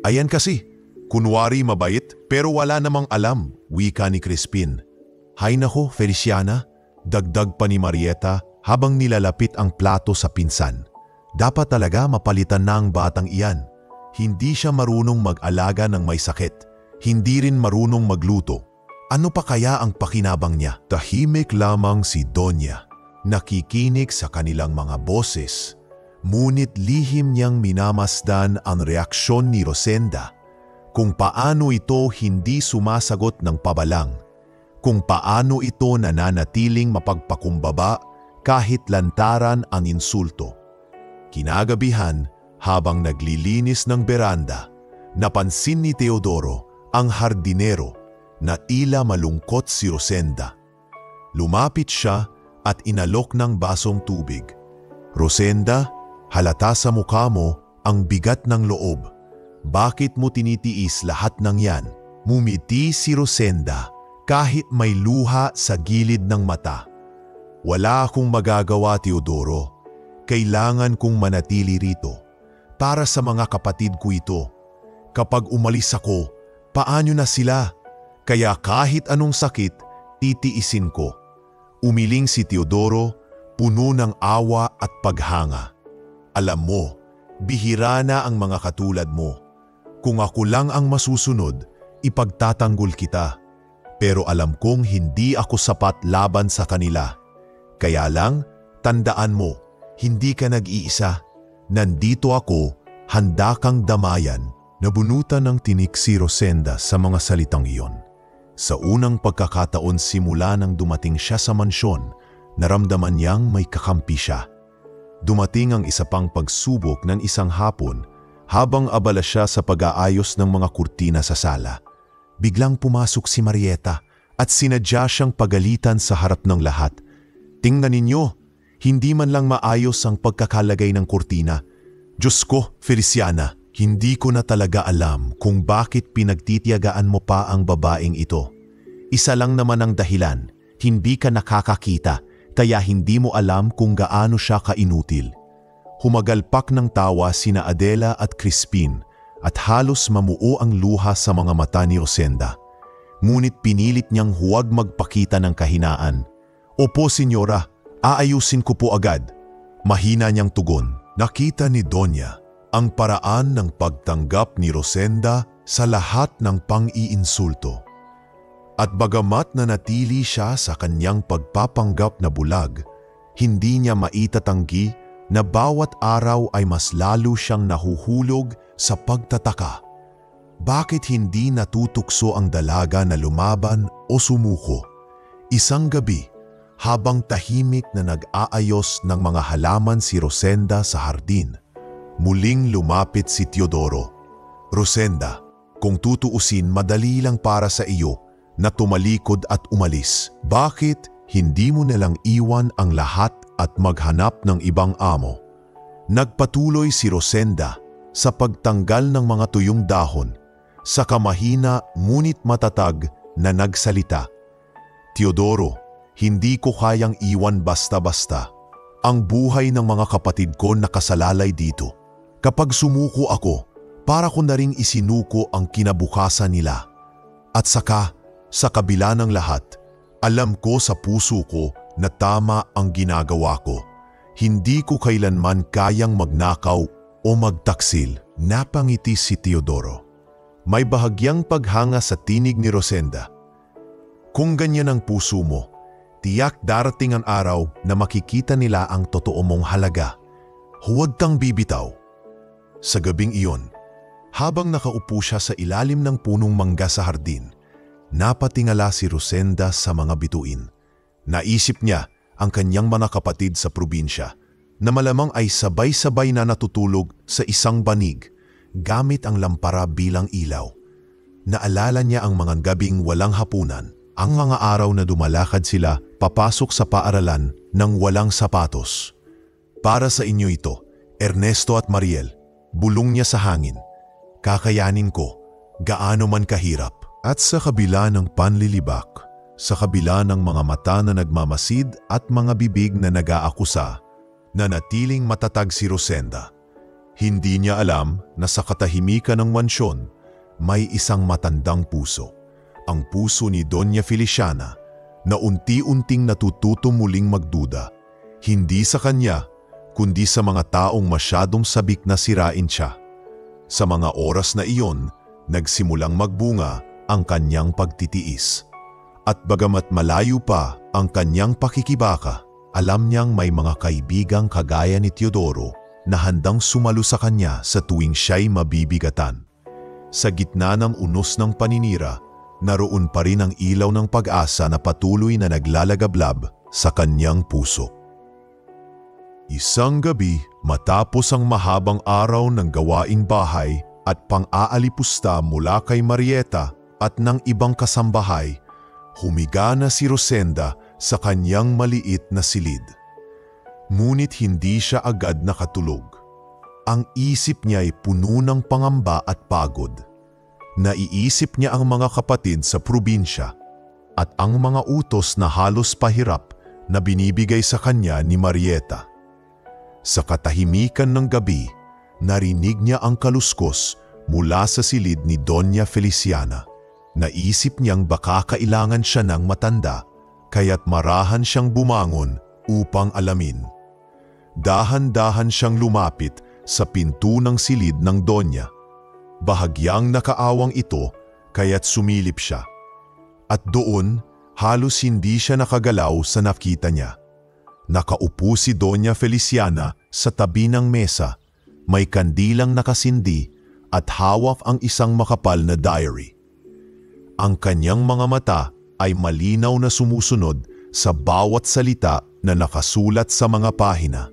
"Ayan kasi, kunwari mabait pero wala namang alam," wika ni Crispin. "Hay nako, Feliciana," dagdag pa ni Marieta habang nilalapit ang plato sa pinsan. "Dapat talaga mapalitan na ang batang iyan. Hindi siya marunong mag-alaga ng may sakit, hindi rin marunong magluto. Ano pa kaya ang pakinabang niya?" Tahimik lamang si Donya, nakikinig sa kanilang mga boses, ngunit lihim niyang minamasdan ang reaksyon ni Rosenda, kung paano ito hindi sumasagot ng pabalang, kung paano ito nananatiling mapagpakumbaba kahit lantaran ang insulto. Kinagabihan, habang naglilinis ng beranda, napansin ni Teodoro, ang hardinero, na tila malungkot si Rosenda. Lumapit siya at inalok ng basong tubig. "Rosenda, halata sa mukha mo ang bigat ng loob. Bakit mo tinitiis lahat ng yan?" Mumiti si Rosenda kahit may luha sa gilid ng mata. "Wala akong magagawa, Teodoro. Kailangan kong manatili rito. Para sa mga kapatid ko ito. Kapag umalis ako, paano na sila? Kaya kahit anong sakit, titiisin ko." Umiling si Teodoro, puno ng awa at paghanga. "Alam mo, bihira na ang mga katulad mo. Kung ako lang ang masusunod, ipagtatanggol kita. Pero alam kong hindi ako sapat laban sa kanila. Kaya lang, tandaan mo, hindi ka nag-iisa. Nandito ako, handa kang damayan." Nabunutan ng tinik si Rosenda sa mga salitang iyon. Sa unang pagkakataon simula nang dumating siya sa mansyon, naramdaman niyang may kakampi siya. Dumating ang isa pang pagsubok ng isang hapon habang abala siya sa pag-aayos ng mga kurtina sa sala. Biglang pumasok si Marieta at sinadya siyang pagalitan sa harap ng lahat. "Tingnan ninyo, hindi man lang maayos ang pagkakalagay ng kurtina. Diyos ko, Feliciana, hindi ko na talaga alam kung bakit pinagtitiyagaan mo pa ang babaeng ito. Isa lang naman ang dahilan, hindi ka nakakakita, kaya hindi mo alam kung gaano siya kainutil." Humagalpak ng tawa sina Adela at Crispin at halos mamuo ang luha sa mga mata ni Rosenda. Ngunit pinilit niyang huwag magpakita ng kahinaan. "Opo, senyora, aayusin ko po agad." Mahina niyang tugon. Nakita ni Donya ang paraan ng pagtanggap ni Rosenda sa lahat ng pang-iinsulto. At bagamat nanatili siya sa kanyang pagpapanggap na bulag, hindi niya maitatanggi na bawat araw ay mas lalo siyang nahuhulog sa pagtataka. Bakit hindi natutukso ang dalaga na lumaban o sumuko? Isang gabi, habang tahimik na nag-aayos ng mga halaman si Rosenda sa hardin, muling lumapit si Teodoro. "Rosenda, kung tutuusin madali lang para sa iyo na tumalikod at umalis. Bakit hindi mo nalang iwan ang lahat at maghanap ng ibang amo?" Nagpatuloy si Rosenda sa pagtanggal ng mga tuyong dahon, sa kamahina ngunit matatag na nagsalita. "Teodoro, Hindi ko kayang iwan basta-basta. Ang buhay ng mga kapatid ko nakasalalay dito. Kapag sumuko ako, para ko na ring isinuko ang kinabukasan nila. At saka, sa kabila ng lahat, alam ko sa puso ko na tama ang ginagawa ko. Hindi ko kailanman kayang magnakaw o magtaksil. Napangiti si Teodoro. May bahagyang paghanga sa tinig ni Rosenda. Kung ganyan ang puso mo, tiyak darating ang araw na makikita nila ang totoo mong halaga. Huwag kang bibitaw. Sa gabing iyon, habang nakaupo siya sa ilalim ng punong mangga sa hardin, napatingala si Rosenda sa mga bituin. Naisip niya ang kanyang mga kapatid sa probinsya na malamang ay sabay-sabay na natutulog sa isang banig gamit ang lampara bilang ilaw. Naalala niya ang mga gabing walang hapunan, ang mga araw na dumalakad sila papasok sa paaralan ng walang sapatos. Para sa inyo ito, Ernesto at Mariel, bulong niya sa hangin. Kakayanin ko, gaano man kahirap. At sa kabila ng panlilibak, sa kabila ng mga mata na nagmamasid at mga bibig na nag-aakusa, nanatiling matatag si Rosenda. Hindi niya alam na sa katahimikan ng mansyon, may isang matandang puso. Ang puso ni Doña Feliciana na unti-unting natututo muling magduda. Hindi sa kanya, kundi sa mga taong masyadong sabik na sirain siya. Sa mga oras na iyon, nagsimulang magbunga ang kanyang pagtitiis. At bagamat malayo pa ang kanyang pakikibaka, alam niyang may mga kaibigang kagaya ni Teodoro na handang sumalo sa kanya sa tuwing siya'y mabibigatan. Sa gitna ng unos ng paninira, naroon pa rin ang ilaw ng pag-asa na patuloy na naglalagablab sa kanyang puso. Isang gabi, matapos ang mahabang araw ng gawaing bahay at pang-aalipusta mula kay Marieta at ng ibang kasambahay, humiga na si Rosenda sa kanyang maliit na silid. Ngunit hindi siya agad nakatulog. Ang isip niya ay puno ng pangamba at pagod. Naiisip niya ang mga kapatid sa probinsya at ang mga utos na halos pahirap na binibigay sa kanya ni Marieta. Sa katahimikan ng gabi, narinig niya ang kaluskos mula sa silid ni Doña Feliciana. Naisip niyang baka kailangan siya ng matanda, kaya't marahan siyang bumangon upang alamin. Dahan-dahan siyang lumapit sa pinto ng silid ng Donya. Bahagyang nakaawang ito, kaya't sumilip siya. At doon, halos hindi siya nakagalaw sa nakita niya. Nakaupo si Doña Feliciana sa tabi ng mesa, may kandilang nakasindi at hawak ang isang makapal na diary. Ang kanyang mga mata ay malinaw na sumusunod sa bawat salita na nakasulat sa mga pahina.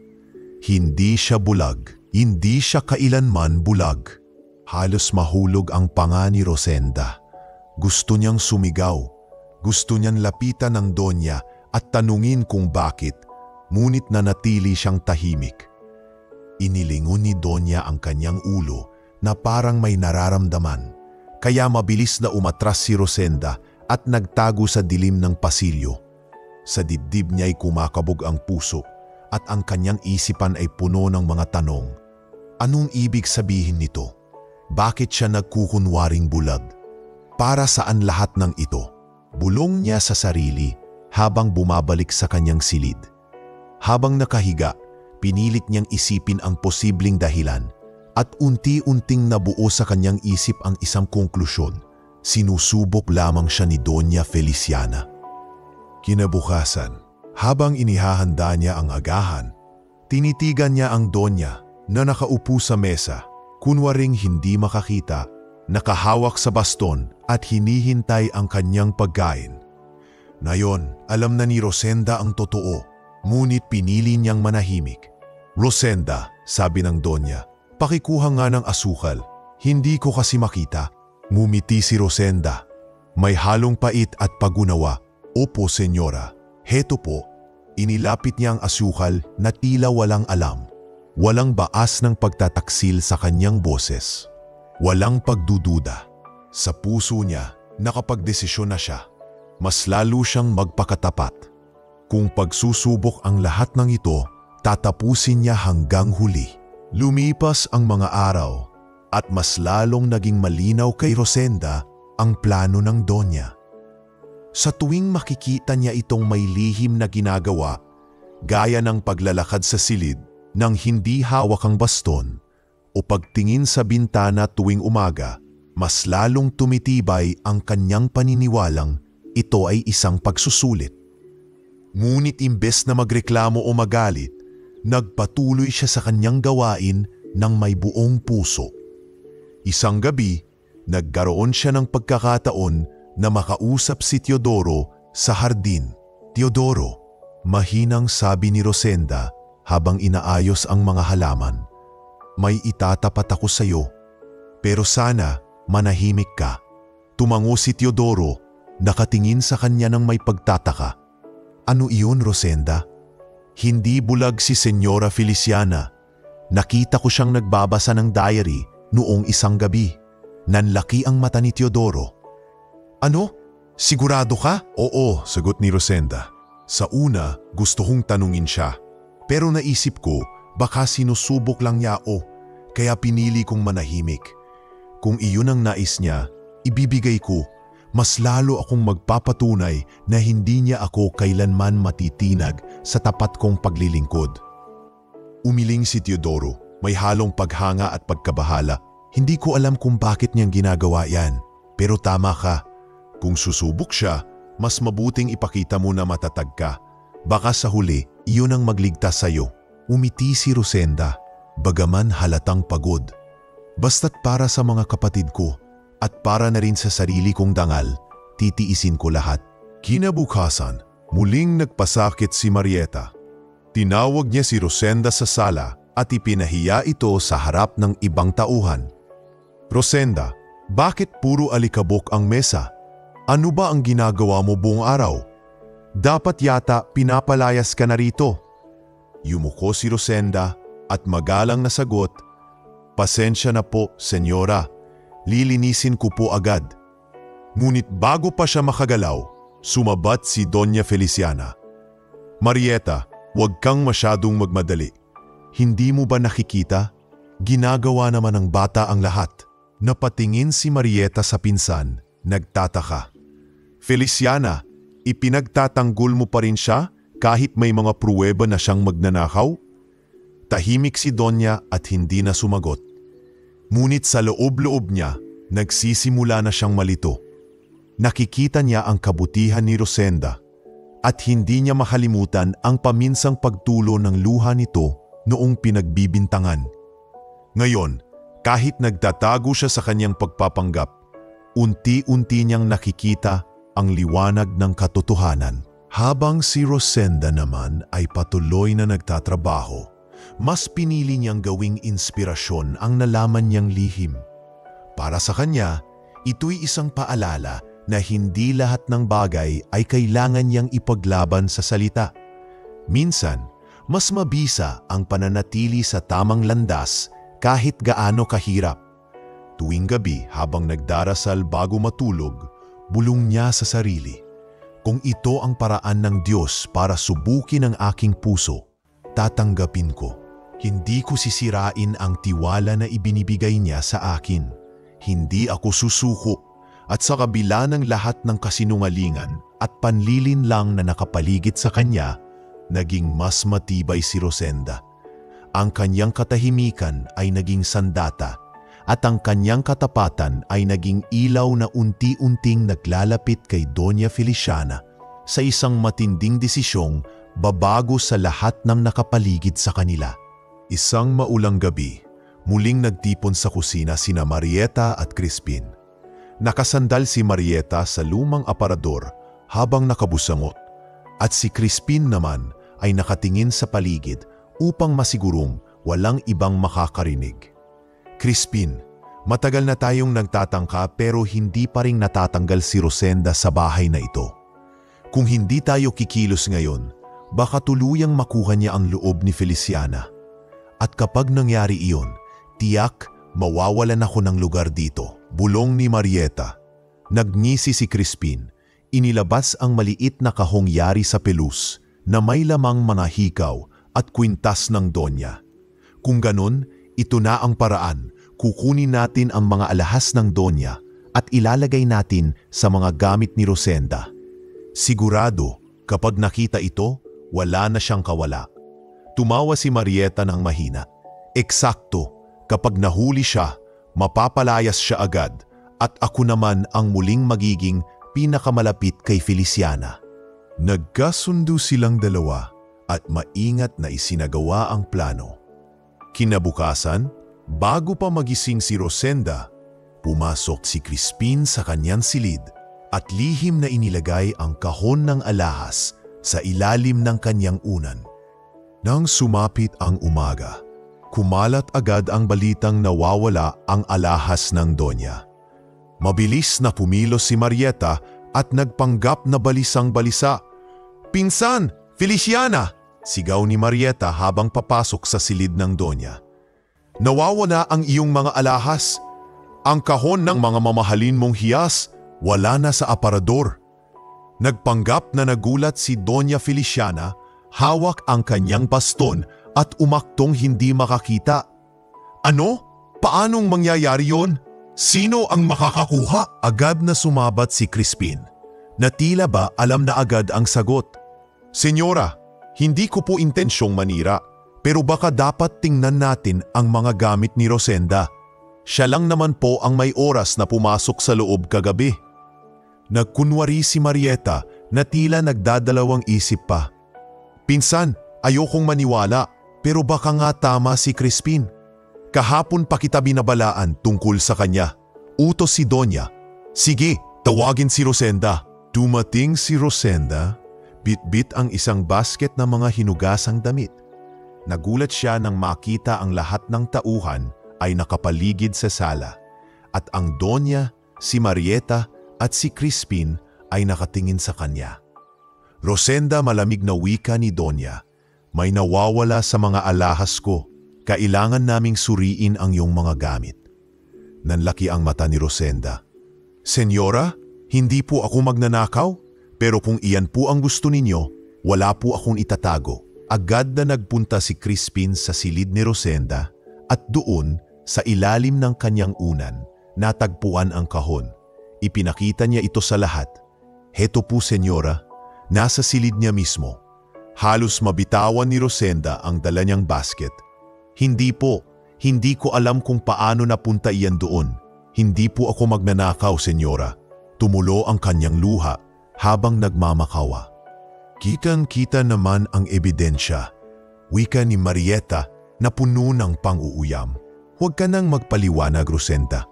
Hindi siya bulag, hindi siya kailanman bulag. Halos mahulog ang panga ni Rosenda. Gusto niyang sumigaw, gusto niyang lapitan ng Donya at tanungin kung bakit, ngunit nanatili siyang tahimik. Inilingon ni Donya ang kanyang ulo na parang may nararamdaman, kaya mabilis na umatras si Rosenda at nagtago sa dilim ng pasilyo. Sa dibdib niya'y kumakabog ang puso at ang kanyang isipan ay puno ng mga tanong. Anong ibig sabihin nito? Bakit siya nagkukunwaring bulag? Para saan lahat ng ito? Bulong niya sa sarili habang bumabalik sa kanyang silid. Habang nakahiga, pinilit niyang isipin ang posibleng dahilan at unti-unting nabuo sa kanyang isip ang isang konklusyon. Sinusubok lamang siya ni Doña Feliciana. Kinabukasan, habang inihahanda niya ang agahan, tinitigan niya ang Donya na nakaupo sa mesa, kunwaring hindi makakita, nakahawak sa baston at hinihintay ang kanyang pagkain. Ngayon, alam na ni Rosenda ang totoo, ngunit pinili niyang manahimik. Rosenda, sabi ng Donya, pakikuha nga ng asukal, hindi ko kasi makita. Ngumiti si Rosenda. May halong pait at pagunawa. Opo, senyora. Heto po. Inilapit niya ang asukal na tila walang alam. Walang baas ng pagtataksil sa kanyang boses. Walang pagdududa. Sa puso niya, nakapagdesisyon na siya. Mas lalo siyang magpakatapat. Kung pagsusubok ang lahat ng ito, tatapusin niya hanggang huli. Lumipas ang mga araw at mas lalong naging malinaw kay Rosenda ang plano ng Donya. Sa tuwing makikita niya itong may lihim na ginagawa, gaya ng paglalakad sa silid ng hindi hawak ang baston o pagtingin sa bintana tuwing umaga, mas lalong tumitibay ang kanyang paniniwalang ito ay isang pagsusulit. Ngunit imbes na magreklamo o magalit, nagpatuloy siya sa kanyang gawain ng may buong puso. Isang gabi, nagkaroon siya ng pagkakataon na makausap si Teodoro sa hardin. "Teodoro," mahinang sabi ni Rosenda habang inaayos ang mga halaman, "may itatapat ako sa iyo, pero sana manahimik ka." Tumango si Teodoro, nakatingin sa kanya ng may pagtataka. "Ano iyon, Rosenda?" "Hindi bulag si Senyora Feliciana. Nakita ko siyang nagbabasa ng diary noong isang gabi." Nanlaki ang mata ni Teodoro. "Ano? Sigurado ka?" "Oo," sagot ni Rosenda. "Sa una, gusto kong tanungin siya. Pero naisip ko, baka sinusubok lang niya ako, kaya pinili kong manahimik. Kung iyon ang nais niya, ibibigay ko. Mas lalo akong magpapatunay na hindi niya ako kailanman matitinag sa tapat kong paglilingkod." Umiling si Teodoro, may halong paghanga at pagkabahala. "Hindi ko alam kung bakit niyang ginagawa yan, pero tama ka. Kung susubok siya, mas mabuting ipakita mo na matatag ka. Baka sa huli, iyon ang magligtas sa'yo." Umiti si Rosenda, bagaman halatang pagod. "Basta't para sa mga kapatid ko at para na rin sa sarili kong dangal, titiisin ko lahat." Kinabukasan, muling nagpasakit si Marieta. Tinawag niya si Rosenda sa sala at ipinahiya ito sa harap ng ibang tauhan. "Rosenda, bakit puro alikabok ang mesa? Ano ba ang ginagawa mo buong araw? Dapat yata pinapalayas ka na rito." Yumuko si Rosenda at magalang na sagot, "Pasensya na po, senyora. Lilinisin ko po agad." Ngunit bago pa siya makagalaw, sumabat si Doña Feliciana. "Marieta, huwag kang masyadong magmadali. Hindi mo ba nakikita? Ginagawa naman ng bata ang lahat." Napatingin si Marieta sa pinsan, nagtataka. "Feliciana, ipinagtatanggol mo pa rin siya kahit may mga pruweba na siyang magnanakaw?" Tahimik si Donya at hindi na sumagot. Ngunit sa loob-loob niya, nagsisimula na siyang malito. Nakikita niya ang kabutihan ni Rosenda at hindi niya makalimutan ang paminsang pagtulo ng luha nito noong pinagbibintangan. Ngayon, kahit nagtatago siya sa kanyang pagpapanggap, unti-unti niyang nakikita ang liwanag ng katotohanan. Habang si Rosenda naman ay patuloy na nagtatrabaho, mas pinili niyang gawing inspirasyon ang nalaman niyang lihim. Para sa kanya, ito'y isang paalala na hindi lahat ng bagay ay kailangan niyang ipaglaban sa salita. Minsan, mas mabisa ang pananatili sa tamang landas kahit gaano kahirap. Tuwing gabi habang nagdarasal bago matulog, bulong niya sa sarili, "Kung ito ang paraan ng Diyos para subukin ang aking puso, tatanggapin ko. Hindi ko sisirain ang tiwala na ibinibigay niya sa akin. Hindi ako susuko." At sa kabila ng lahat ng kasinungalingan at panlilinlang na nakapaligid sa kanya, naging mas matibay si Rosenda. Ang kanyang katahimikan ay naging sandata at ang kanyang katapatan ay naging ilaw na unti-unting naglalapit kay Doña Feliciana sa isang matinding desisyong babago sa lahat ng nakapaligid sa kanila. Isang maulang gabi, muling nagtipon sa kusina sina Marieta at Crispin. Nakasandal si Marieta sa lumang aparador habang nakabusangot at si Crispin naman ay nakatingin sa paligid upang masigurong walang ibang makakarinig. "Crispin, matagal na tayong nagtatangka pero hindi pa rin natatanggal si Rosenda sa bahay na ito. Kung hindi tayo kikilos ngayon, baka tuluyang makuha niya ang loob ni Feliciana. At kapag nangyari iyon, tiyak mawawalan ako ng lugar dito." Bulong ni Marieta. Nagngisi si Crispin. Inilabas ang maliit na kahong yari sa pelus na may lamang mga hikaw at kwintas ng Donya. Kung ganun, ito na ang paraan. Kukunin natin ang mga alahas ng Donya at ilalagay natin sa mga gamit ni Rosenda. Sigurado, kapag nakita ito, wala na siyang kawala. Tumawa si Marieta ng mahina. Eksakto, kapag nahuli siya, mapapalayas siya agad at ako naman ang muling magiging pinakamalapit kay Feliciana. Nagkasundo silang dalawa at maingat na isinagawa ang plano. Kinabukasan, bago pa magising si Rosenda, pumasok si Crispin sa kanyang silid at lihim na inilagay ang kahon ng alahas sa ilalim ng kanyang unan. Nang sumapit ang umaga, kumalat agad ang balitang nawawala ang alahas ng Donya. Mabilis na pumilos si Marieta at nagpanggap na balisang-balisa. "Pinsan! Feliciana!" sigaw ni Marieta habang papasok sa silid ng Donya. "Nawawala ang iyong mga alahas. Ang kahon ng mga mamahalin mong hiyas, wala na sa aparador." Nagpanggap na nagulat si Donya Feliciana, hawak ang kanyang baston at umaktong hindi makakita. "Ano? Paanong mangyayari yon? Sino ang makakakuha?" Agad na sumabat si Crispin, na tila ba alam na agad ang sagot. "Senyora, hindi ko po intensyong manira, pero baka dapat tingnan natin ang mga gamit ni Rosenda. Siya lang naman po ang may oras na pumasok sa loob kagabi." Nagkunwari si Marieta na tila nagdadalawang isip pa. "Pinsan, ayokong maniwala, pero baka nga tama si Crispin. Kahapon pa kita binabalaan tungkol sa kanya. Utos si Donya. Sige, tawagin si Rosenda." Dumating si Rosenda, bitbit ang isang basket ng mga hinugasang damit. Nagulat siya nang makita ang lahat ng tauhan ay nakapaligid sa sala at ang Donya, si Marieta at si Crispin ay nakatingin sa kanya. "Rosenda," malamig na wika ni Donya, "may nawawala sa mga alahas ko. Kailangan naming suriin ang iyong mga gamit." Nanlaki ang mata ni Rosenda. "Senyora, hindi po ako magnanakaw, pero kung iyan po ang gusto ninyo, wala po akong itatago." Agad na nagpunta si Crispin sa silid ni Rosenda at doon, sa ilalim ng kanyang unan, natagpuan ang kahon. Ipinakita niya ito sa lahat. "Heto po, senyora, nasa silid niya mismo." Halos mabitawan ni Rosenda ang dala niyang basket. "Hindi po, hindi ko alam kung paano napunta iyan doon. Hindi po ako magnanakaw, senyora." Tumulo ang kanyang luha habang nagmamakawa. Kitang-kita naman ang ebidensya. Wika ni Marieta na puno ng pang-uuyam. "Huwag ka nang magpaliwanag, Rosenda.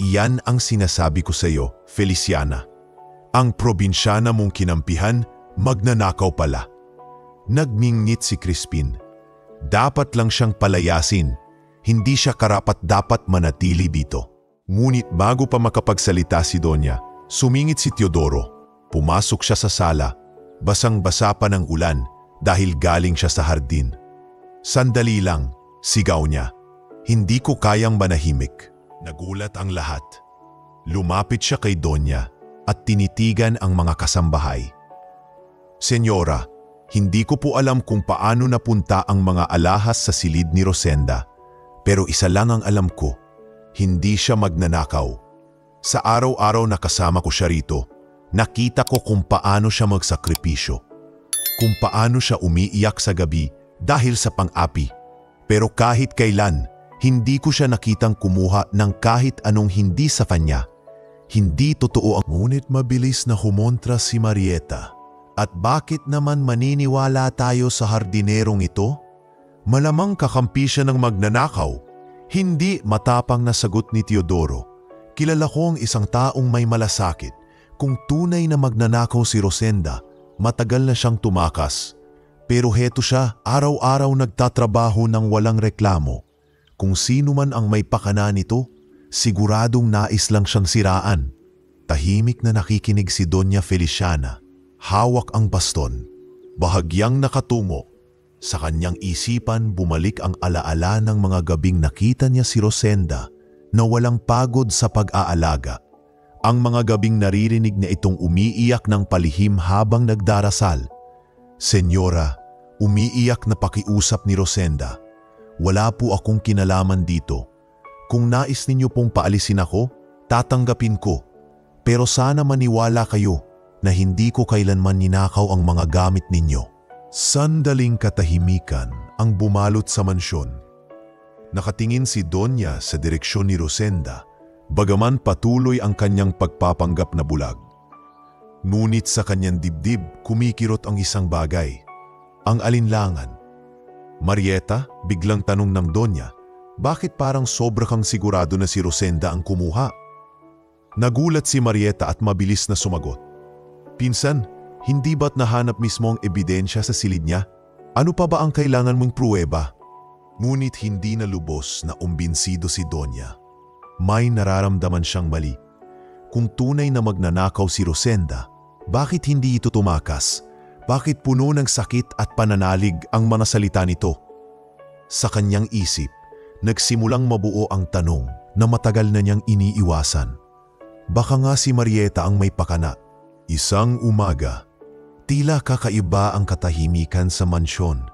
Iyan ang sinasabi ko sa iyo, Feliciana. Ang probinsyana mong kinampihan, magnanakaw pala." Nagmingit si Crispin. Dapat lang siyang palayasin. Hindi siya karapat-dapat manatili dito. Ngunit bago pa makapagsalita si Donya, sumingit si Teodoro. Pumasok siya sa sala. Basang-basa pa ng ulan dahil galing siya sa hardin. "Sandali lang," sigaw niya. "Hindi ko kayang manahimik." Nagulat ang lahat. Lumapit siya kay Donya at tinitigan ang mga kasambahay. "Senyora, hindi ko po alam kung paano napunta ang mga alahas sa silid ni Rosenda, pero isa lang ang alam ko, hindi siya magnanakaw. Sa araw-araw na kasama ko siya rito, nakita ko kung paano siya magsakripisyo, kung paano siya umiiyak sa gabi dahil sa pang-api. Pero kahit kailan, hindi ko siya nakitang kumuha ng kahit anong hindi sa kanya. Hindi totoo ang..." Ngunit mabilis na humontra si Marieta. "At bakit naman maniniwala tayo sa hardinerong ito? Malamang kakampi siya ng magnanakaw." "Hindi," matapang na sagot ni Teodoro. "Kilala ko ang isang taong may malasakit. Kung tunay na magnanakaw si Rosenda, matagal na siyang tumakas. Pero heto siya, araw-araw nagtatrabaho ng walang reklamo. Kung sino man ang may pakana nito, siguradong nais lang siyang siraan." Tahimik na nakikinig si Donya Feliciana. Hawak ang baston. Bahagyang nakatungo. Sa kanyang isipan bumalik ang alaala ng mga gabing nakita niya si Rosenda na walang pagod sa pag-aalaga. Ang mga gabing naririnig niya itong umiiyak ng palihim habang nagdarasal. Senyora, umiiyak na pakiusap ni Rosenda. Wala po akong kinalaman dito. Kung nais ninyo pong paalisin ako, tatanggapin ko. Pero sana maniwala kayo na hindi ko kailanman ninakaw ang mga gamit ninyo. Sandaling katahimikan ang bumalot sa mansyon. Nakatingin si Donya sa direksyon ni Rosenda, bagaman patuloy ang kanyang pagpapanggap na bulag. Ngunit sa kanyang dibdib, kumikirot ang isang bagay. Ang alinlangan. Marieta, biglang tanong ng Donya, bakit parang sobra kang sigurado na si Rosenda ang kumuha? Nagulat si Marieta at mabilis na sumagot. Pinsan, hindi ba't nahanap mismo ang ebidensya sa silid niya? Ano pa ba ang kailangan mong pruweba? Ngunit hindi na lubos na umbinsido si Donya. May nararamdaman siyang mali. Kung tunay na magnanakaw si Rosenda, bakit hindi ito tumakas? Bakit puno ng sakit at pananalig ang mga salita nito? Sa kanyang isip, nagsimulang mabuo ang tanong na matagal na niyang iniiwasan. Baka nga si Marieta ang may pakana. Isang umaga, tila kakaiba ang katahimikan sa mansyon.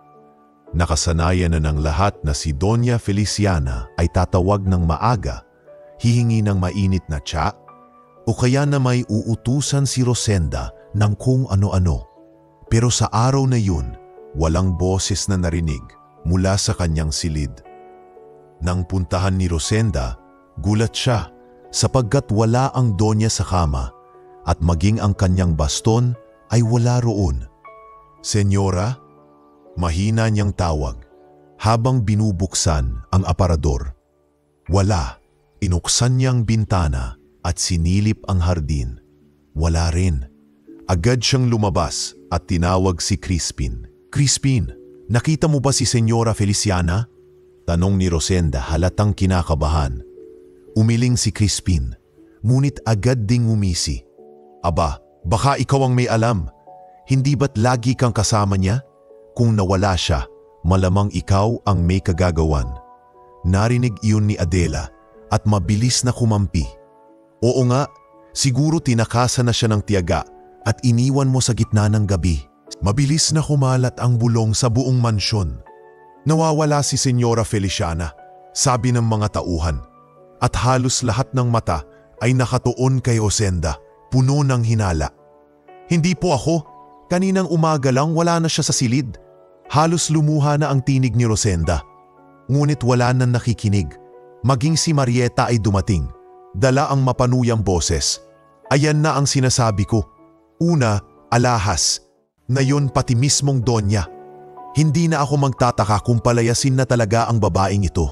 Nakasanayan na ng lahat na si Donya Feliciana ay tatawag ng maaga, hihingi ng mainit na tsa, o kaya na may uutusan si Rosenda ng kung ano-ano. Pero sa araw na yun, walang boses na narinig mula sa kanyang silid. Nang puntahan ni Rosenda, gulat siya sapagkat wala ang Donya sa kama at maging ang kanyang baston ay wala roon. Senyora, mahina niyang tawag habang binubuksan ang aparador. Wala, inuksan niyang bintana at sinilip ang hardin. Wala rin. Agad siyang lumabas at tinawag si Crispin. Crispin, nakita mo ba si Senyora Feliciana? Tanong ni Rosenda halatang kinakabahan. Umiling si Crispin, ngunit agad ding umisi. Aba, baka ikaw ang may alam. Hindi ba't lagi kang kasama niya? Kung nawala siya, malamang ikaw ang may kagagawan. Narinig iyon ni Adela at mabilis na kumampi. Oo nga, siguro tinakasan na siya ng tiyaga at iniwan mo sa gitna ng gabi. Mabilis na kumalat ang bulong sa buong mansyon. Nawawala si Senyora Feliciana, sabi ng mga tauhan. At halos lahat ng mata ay nakatuon kay Rosenda, puno ng hinala. Hindi po ako. Kaninang umaga lang wala na siya sa silid. Halos lumuha na ang tinig ni Rosenda. Ngunit wala nang nakikinig. Maging si Marieta ay dumating. Dala ang mapanuyang boses. Ayan na ang sinasabi ko. Una, alahas. Ngayon pati mismong Donya. Hindi na ako magtataka kung palayasin na talaga ang babaeng ito.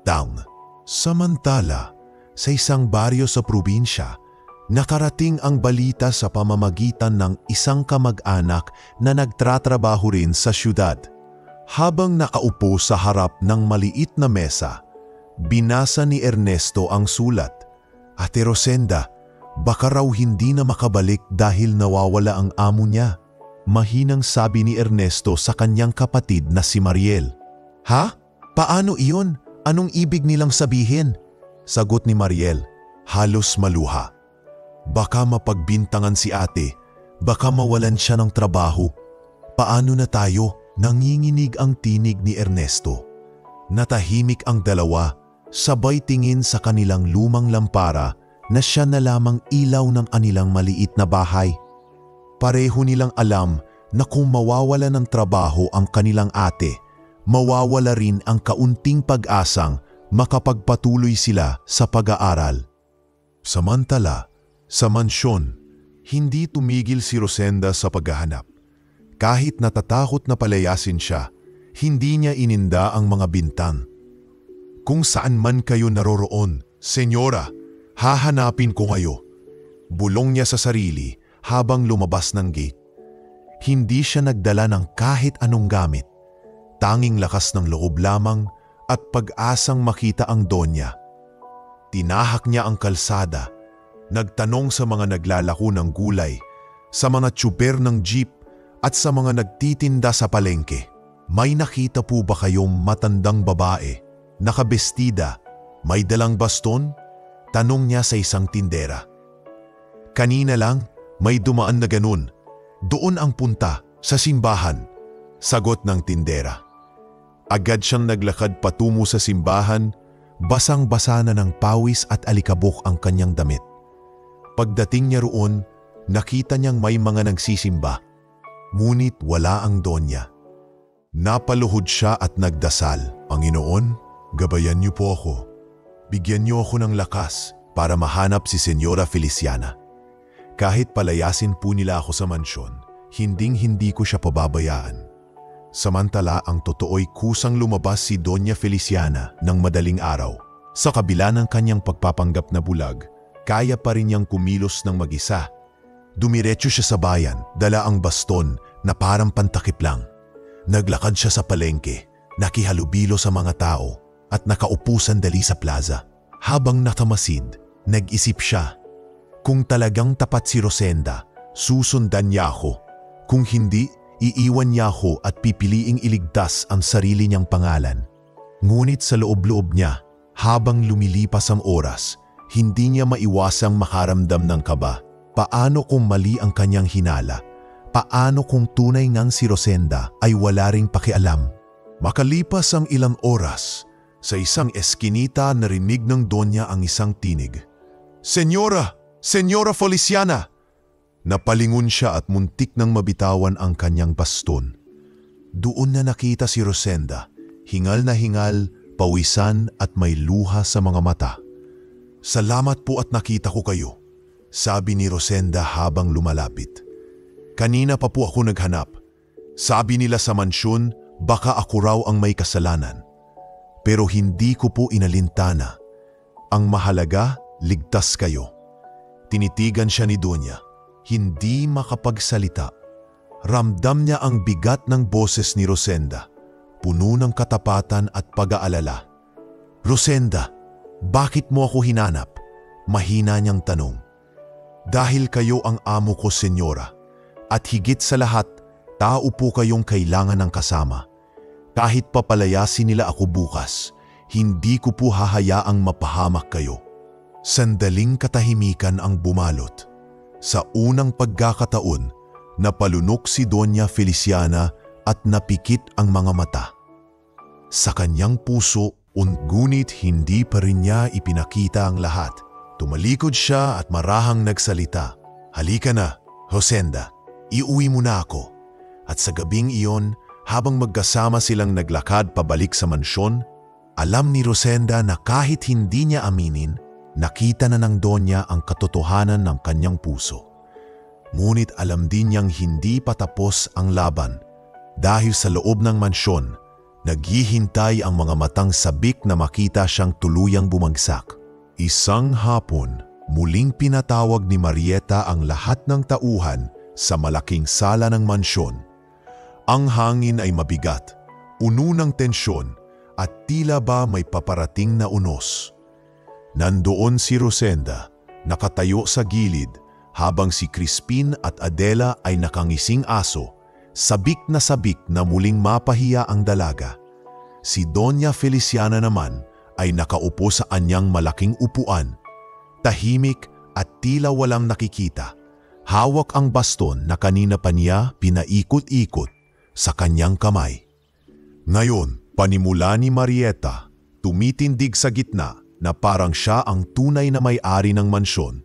Down. Samantala, sa isang baryo sa probinsya, nakarating ang balita sa pamamagitan ng isang kamag-anak na nagtratrabaho rin sa syudad. Habang nakaupo sa harap ng maliit na mesa, binasa ni Ernesto ang sulat. Ate Rosenda, baka raw hindi na makabalik dahil nawawala ang amo niya. Mahinang sabi ni Ernesto sa kanyang kapatid na si Mariel. Ha? Paano iyon? Anong ibig nilang sabihin? Sagot ni Mariel, halos maluha. Baka mapagbintangan si ate, baka mawalan siya ng trabaho. Paano na tayo? Nanginginig ang tinig ni Ernesto. Natahimik ang dalawa, sabay tingin sa kanilang lumang lampara na siya na lamang ilaw ng anilang maliit na bahay. Pareho nilang alam na kung mawawala ng trabaho ang kanilang ate, mawawala rin ang kaunting pag-asang makapagpatuloy sila sa pag-aaral. Samantala, sa mansyon, hindi tumigil si Rosenda sa paghahanap. Kahit natatakot na palayasin siya, hindi niya ininda ang mga bintang. Kung saan man kayo naroroon, Senyora, hahanapin ko kayo. Bulong niya sa sarili habang lumabas ng gate. Hindi siya nagdala ng kahit anong gamit. Tanging lakas ng loob lamang at pag-asang makita ang Donya. Tinahak niya ang kalsada, nagtanong sa mga naglalako ng gulay, sa mga tsuper ng jeep at sa mga nagtitinda sa palengke. May nakita po ba kayong matandang babae, nakabestida, may dalang baston? Tanong niya sa isang tindera. Kanina lang, may dumaan na ganun. Doon ang punta, Sa simbahan, sagot ng tindera. Agad siyang naglakad patungo sa simbahan, basang-basa na ng pawis at alikabok ang kanyang damit. Pagdating niya roon, nakita niyang may mga nagsisimba, ngunit wala ang Donya. Napaluhod siya at nagdasal, "Panginoon, gabayan niyo po ako. Bigyan niyo ako ng lakas para mahanap si Senyora Feliciana. Kahit palayasin po nila ako sa mansyon, hinding-hindi ko siya pababayaan." Samantala ang totoo'y kusang lumabas si Doña Feliciana ng madaling araw. Sa kabila ng kanyang pagpapanggap na bulag, kaya pa rin niyang kumilos ng mag-isa. Dumiretso siya sa bayan, dala ang baston na parang pantakip lang. Naglakad siya sa palengke, nakihalubilo sa mga tao at nakaupo sandali sa plaza. Habang nakamasid, nag-isip siya, kung talagang tapat si Rosenda, susundan niya ako. Kung hindi, iiwan niya ako at pipiliing iligtas ang sarili niyang pangalan. Ngunit sa loob-loob niya, habang lumilipas ang oras, hindi niya maiwasang makaramdam ng kaba. Paano kung mali ang kanyang hinala? Paano kung tunay ngang si Rosenda ay wala ring pakialam? Makalipas ang ilang oras, sa isang eskinita narinig ng Donya ang isang tinig. "Senyora! Senyora Feliciana!" Napalingon siya at muntik nang mabitawan ang kanyang baston. Doon na nakita si Rosenda, hingal na hingal, pawisan at may luha sa mga mata. "Salamat po at nakita ko kayo," sabi ni Rosenda habang lumalapit. "Kanina pa po ako naghanap. Sabi nila sa mansyon, baka ako raw ang may kasalanan. Pero hindi ko po inalintana. Ang mahalaga, ligtas kayo." Tinitigan siya ni Donya, hindi makapagsalita. Ramdam niya ang bigat ng boses ni Rosenda, puno ng katapatan at pag-aalala. "Rosenda, bakit mo ako hinanap?" Mahina niyang tanong. "Dahil kayo ang amo ko, senyora. At higit sa lahat, tao po kayong kailangan ng kasama. Kahit papalayasin nila ako bukas, hindi ko po hahayaang mapahamak kayo." Sandaling katahimikan ang bumalot. Sa unang pagkakataon, napalunok si Doña Feliciana at napikit ang mga mata. Sa kanyang puso, ngunit hindi pa rin niya ipinakita ang lahat. Tumalikod siya at marahang nagsalita, "Halika na, Rosenda, iuwi mo na ako." At sa gabing iyon, habang magkasama silang naglakad pabalik sa mansyon, alam ni Rosenda na kahit hindi niya aminin, nakita na ng Donya ang katotohanan ng kanyang puso. Ngunit alam din niyang hindi pa tapos ang laban dahil sa loob ng mansyon, naghihintay ang mga matang sabik na makita siyang tuluyang bumagsak. Isang hapon, muling pinatawag ni Marieta ang lahat ng tauhan sa malaking sala ng mansyon. Ang hangin ay mabigat, puno ng tensyon at tila ba may paparating na unos. Nandoon si Rosenda, nakatayo sa gilid, habang si Crispin at Adela ay nakangising aso, sabik na muling mapahiya ang dalaga. Si Doña Feliciana naman ay nakaupo sa anyang malaking upuan, tahimik at tila walang nakikita. Hawak ang baston na kanina pa niya pinaikot-ikot sa kanyang kamay. Ngayon, panimula ni Marieta, tumitindig sa gitna na parang siya ang tunay na may-ari ng mansyon.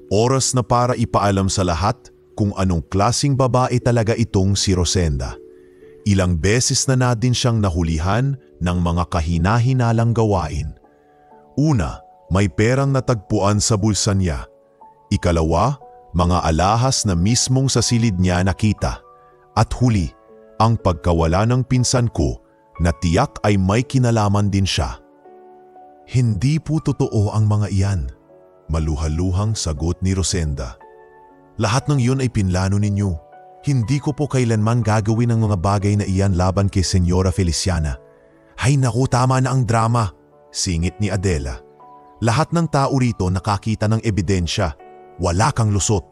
Oras na para ipaalam sa lahat kung anong klasing babae talaga itong si Rosenda. Ilang beses na din siyang nahulihan ng mga kahina-hinalang gawain. Una, may perang natagpuan sa bulsa niya. Ikalawa, mga alahas na mismong sa silid niya nakita. At huli, ang pagkawala ng pinsan ko na tiyak ay may kinalaman din siya. "Hindi po totoo ang mga iyan," maluhaluhang sagot ni Rosenda. "Lahat ng iyon ay pinlano ninyo. Hindi ko po kailanman gagawin ang mga bagay na iyan laban kay Senyora Feliciana." "Hay naku, tama na ang drama," singit ni Adela. "Lahat ng tao rito nakakita ng ebidensya. Wala kang lusot."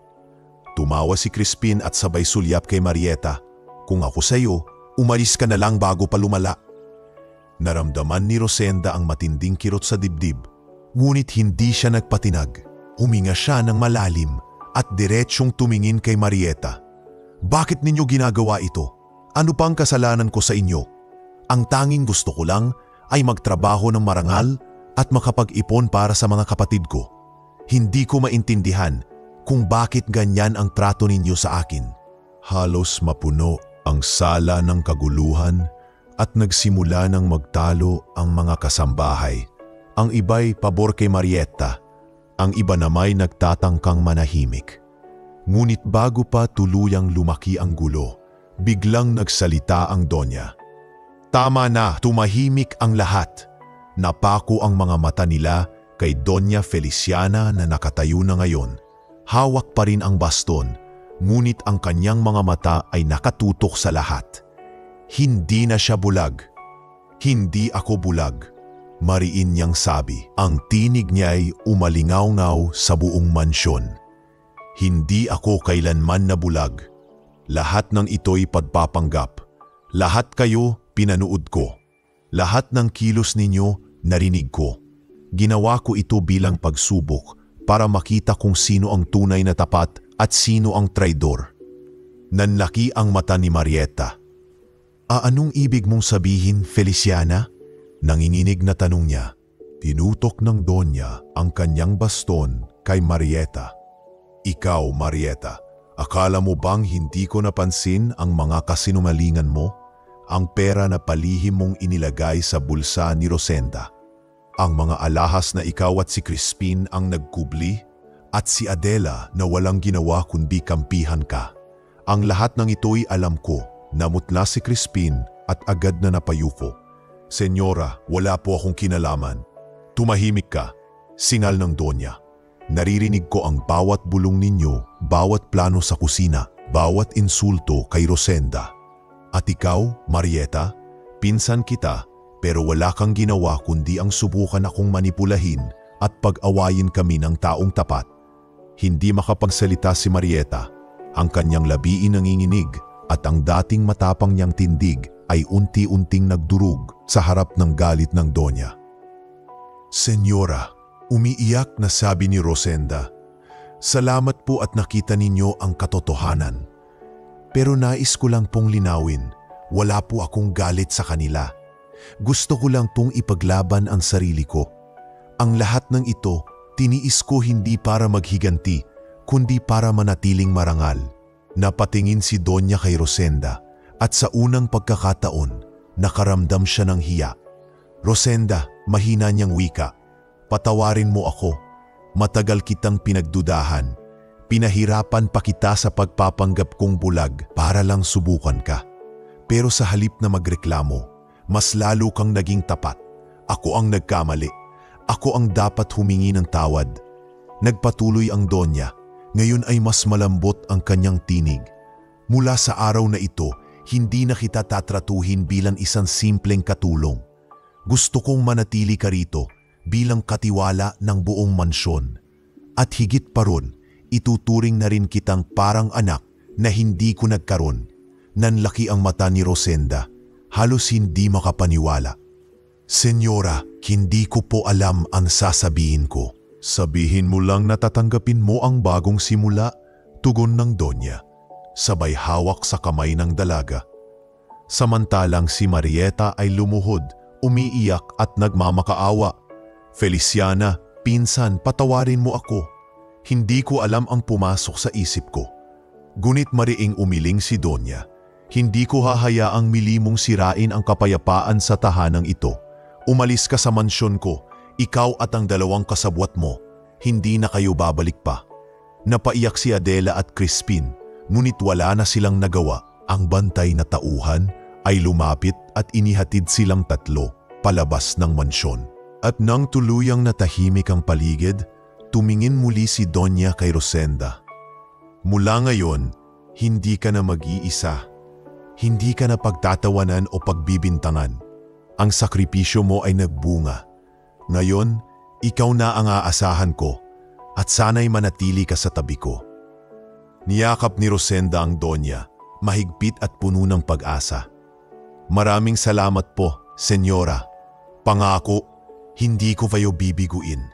Tumawa si Crispin at sabay sulyap kay Marieta. "Kung ako sa'yo, umalis ka na lang bago pa lumala." Naramdaman ni Rosenda ang matinding kirot sa dibdib, ngunit hindi siya nagpatinag. Huminga siya ng malalim at diretsyong tumingin kay Marieta. Bakit ninyo ginagawa ito? Ano pang kasalanan ko sa inyo? Ang tanging gusto ko lang ay magtrabaho ng marangal at makapag-ipon para sa mga kapatid ko. Hindi ko maintindihan kung bakit ganyan ang trato ninyo sa akin. Halos mapuno ang sala ng kaguluhan at nagsimula ng magtalo ang mga kasambahay. Ang iba'y pabor kay Marietta, ang iba namay nagtatangkang manahimik. Ngunit bago pa tuluyang lumaki ang gulo, biglang nagsalita ang Donya. Tama na, tumahimik ang lahat. Napako ang mga mata nila kay Donya Feliciana na nakatayo na ngayon. Hawak pa rin ang baston, ngunit ang kanyang mga mata ay nakatutok sa lahat. Hindi na siya bulag. Hindi ako bulag. Mariin niyang sabi. Ang tinig niya'y umalingaw-ngaw sa buong mansyon. Hindi ako kailanman nabulag. Lahat ng ito'y pagpapanggap. Lahat kayo pinanood ko. Lahat ng kilos ninyo narinig ko. Ginawa ko ito bilang pagsubok para makita kung sino ang tunay na tapat at sino ang traidor. Nanlaki ang mata ni Marietta. Anong ibig mong sabihin, Feliciana? Nanginginig na tanong niya. Tinutok ng Donya ang kanyang baston kay Marietta. Ikaw, Marietta, akala mo bang hindi ko napansin ang mga kasinungalingan mo? Ang pera na palihim mong inilagay sa bulsa ni Rosenda. Ang mga alahas na ikaw at si Crispin ang nagkubli at si Adela na walang ginawa kundi kampihan ka. Ang lahat ng ito'y alam ko, namutla si Crispin at agad na napayuko. Senyora, wala po akong kinalaman. Tumahimik ka, singal ng Donya. Naririnig ko ang bawat bulong ninyo, bawat plano sa kusina, bawat insulto kay Rosenda. At ikaw, Marietta, pinsan kita pero wala kang ginawa kundi ang subukan akong manipulahin at pag-awayin kami ng taong tapat. Hindi makapagsalita si Marietta. Ang kanyang labi nanginginig at ang dating matapang niyang tindig ay unti-unting nagdurog sa harap ng galit ng Donya. Senyora, umiiyak na sabi ni Rosenda, salamat po at nakita ninyo ang katotohanan. Pero nais ko lang pong linawin, wala po akong galit sa kanila. Gusto ko lang pong ipaglaban ang sarili ko. Ang lahat ng ito, tiniis ko hindi para maghiganti, kundi para manatiling marangal. Napatingin si Donya kay Rosenda at sa unang pagkakataon, nakaramdam siya ng hiya. Rosenda, mahina niyang wika. Patawarin mo ako. Matagal kitang pinagdudahan. Pinahirapan pa kita sa pagpapanggap kong bulag para lang subukan ka. Pero sa halip na magreklamo, mas lalo kang naging tapat. Ako ang nagkamali. Ako ang dapat humingi ng tawad. Nagpatuloy ang Donya. Ngayon ay mas malambot ang kanyang tinig. Mula sa araw na ito, hindi na kita tatratuhin bilang isang simpleng katulong. Gusto kong manatili ka rito bilang katiwala ng buong mansyon. At higit pa ron, ituturing na rin kitang parang anak na hindi ko nagkaroon. Nanlaki ang mata ni Rosenda, halos hindi makapaniwala. Senyora, hindi ko po alam ang sasabihin ko. Sabihin mo lang na tatanggapin mo ang bagong simula, tugon ng Donya, sabay hawak sa kamay ng dalaga. Samantalang si Marietta ay lumuhod, umiiyak at nagmamakaawa. Feliciana, pinsan, patawarin mo ako. Hindi ko alam ang pumasok sa isip ko. Gunit mariing umiling si Donya. Hindi ko hahayaang milimong sirain ang kapayapaan sa tahanang ito. Umalis ka sa mansyon ko, ikaw at ang dalawang kasabwat mo. Hindi na kayo babalik pa. Napaiyak si Adela at Crispin, ngunit wala na silang nagawa. Ang bantay na tauhan ay lumapit at inihatid silang tatlo palabas ng mansyon. At nang tuluyang natahimik ang paligid, tumingin muli si Donya kay Rosenda. Mula ngayon, hindi ka na mag-iisa. Hindi ka na pagtatawanan o pagbibintangan. Ang sakripisyo mo ay nagbunga. Ngayon, ikaw na ang aasahan ko at sana'y manatili ka sa tabi ko. Niyakap ni Rosenda ang Donya, mahigpit at puno ng pag-asa. Maraming salamat po, Senyora. Pangako, hindi ko kayo bibiguin.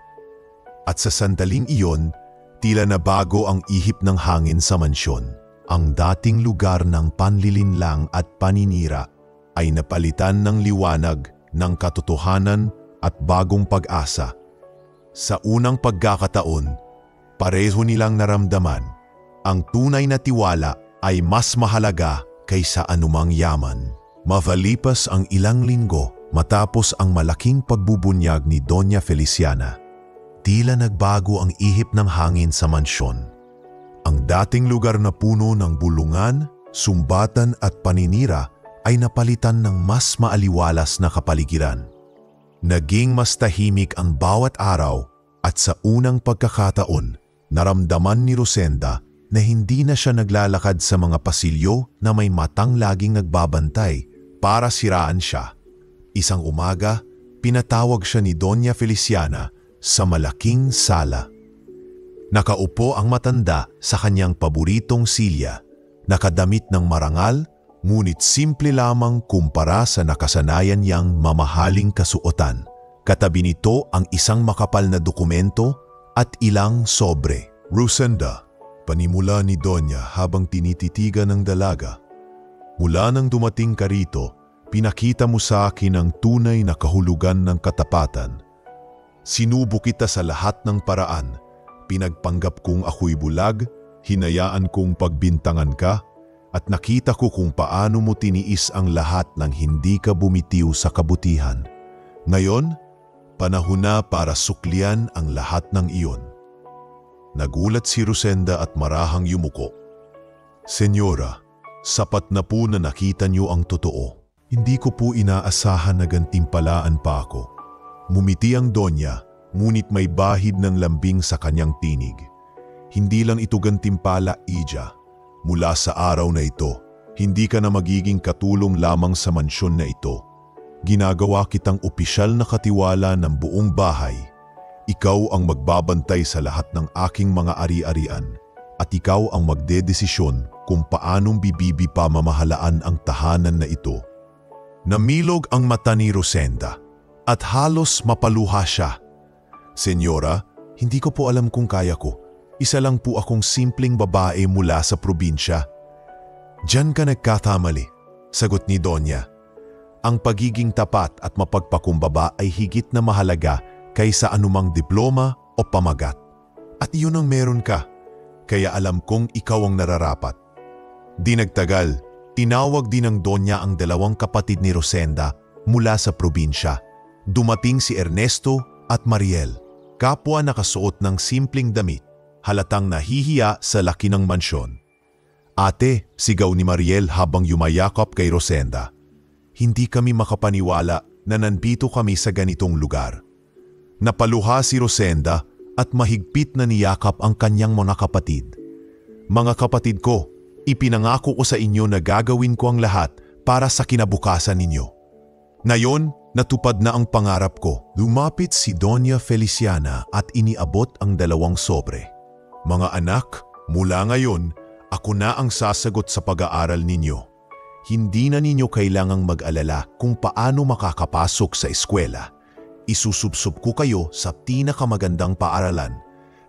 At sa sandaling iyon, tila na bago ang ihip ng hangin sa mansyon. Ang dating lugar ng panlilinlang at paninira ay napalitan ng liwanag, ng katotohanan at bagong pag-asa. Sa unang pagkakataon, pareho nilang naramdaman, ang tunay na tiwala ay mas mahalaga kaysa anumang yaman. Mavalipas ang ilang linggo matapos ang malaking pagbubunyag ni Doña Feliciana, tila nagbago ang ihip ng hangin sa mansyon. Ang dating lugar na puno ng bulungan, sumbatan at paninira ay napalitan ng mas maaliwalas na kapaligiran. Naging mas tahimik ang bawat araw at sa unang pagkakataon, naramdaman ni Rosenda na hindi na siya naglalakad sa mga pasilyo na may matang laging nagbabantay para siraan siya. Isang umaga, pinatawag siya ni Doña Feliciana sa malaking sala. Nakaupo ang matanda sa kanyang paboritong silya, nakadamit ng marangal, ngunit simple lamang kumpara sa nakasanayan niyang mamahaling kasuotan. Katabi nito ang isang makapal na dokumento at ilang sobre. "Rosenda," panimula ni Donya habang tinititigan ng dalaga. "Mula nang dumating ka rito, pinakita mo sa akin ang tunay na kahulugan ng katapatan. Sinubo kita sa lahat ng paraan. Pinagpanggap kong ako'y bulag, hinayaan kong pagbintangan ka, at nakita ko kung paano mo tiniis ang lahat nang hindi ka bumitiw sa kabutihan. Ngayon, panahon na para suklian ang lahat ng iyon." Nagulat si Rosenda at marahang yumuko. "Senyora, sapat na po na nakita niyo ang totoo. Hindi ko po inaasahan na gantimpalaan pa ako." Mumiti ang Donya, ngunit may bahid ng lambing sa kanyang tinig. "Hindi lang ito gantimpala, Ija. Mula sa araw na ito, hindi ka na magiging katulong lamang sa mansyon na ito. Ginagawa kitang opisyal na katiwala ng buong bahay. Ikaw ang magbabantay sa lahat ng aking mga ari-arian, at ikaw ang magdedesisyon kung paanong bibibi pamamahalaan ang tahanan na ito." Namilog ang mata ni Rosenda at halos mapaluha siya. "Senyora, hindi ko po alam kung kaya ko. Isa lang po akong simpleng babae mula sa probinsya." "Diyan ka nagkakamali," sagot ni Donya. "Ang pagiging tapat at mapagpakumbaba ay higit na mahalaga kaysa anumang diploma o pamagat. At iyon ang meron ka, kaya alam kong ikaw ang nararapat." Di nagtagal, tinawag din ng Donya ang dalawang kapatid ni Rosenda mula sa probinsya. Dumating si Ernesto at Mariel, kapwa nakasuot ng simpleng damit, halatang nahihiya sa laki ng mansyon. "Ate," sigaw ni Mariel habang yumayakap kay Rosenda, "hindi kami makapaniwala na nandito kami sa ganitong lugar." Napaluha si Rosenda at mahigpit na niyakap ang kanyang mga kapatid. "Mga kapatid ko, ipinangako ko sa inyo na gagawin ko ang lahat para sa kinabukasan ninyo. Ngayon, natupad na ang pangarap ko." Lumapit si Doña Feliciana at iniabot ang dalawang sobre. "Mga anak, mula ngayon, ako na ang sasagot sa pag-aaral ninyo. Hindi na ninyo kailangang mag-alala kung paano makakapasok sa eskwela. Isusubsob ko kayo sa pinakamagandang paaralan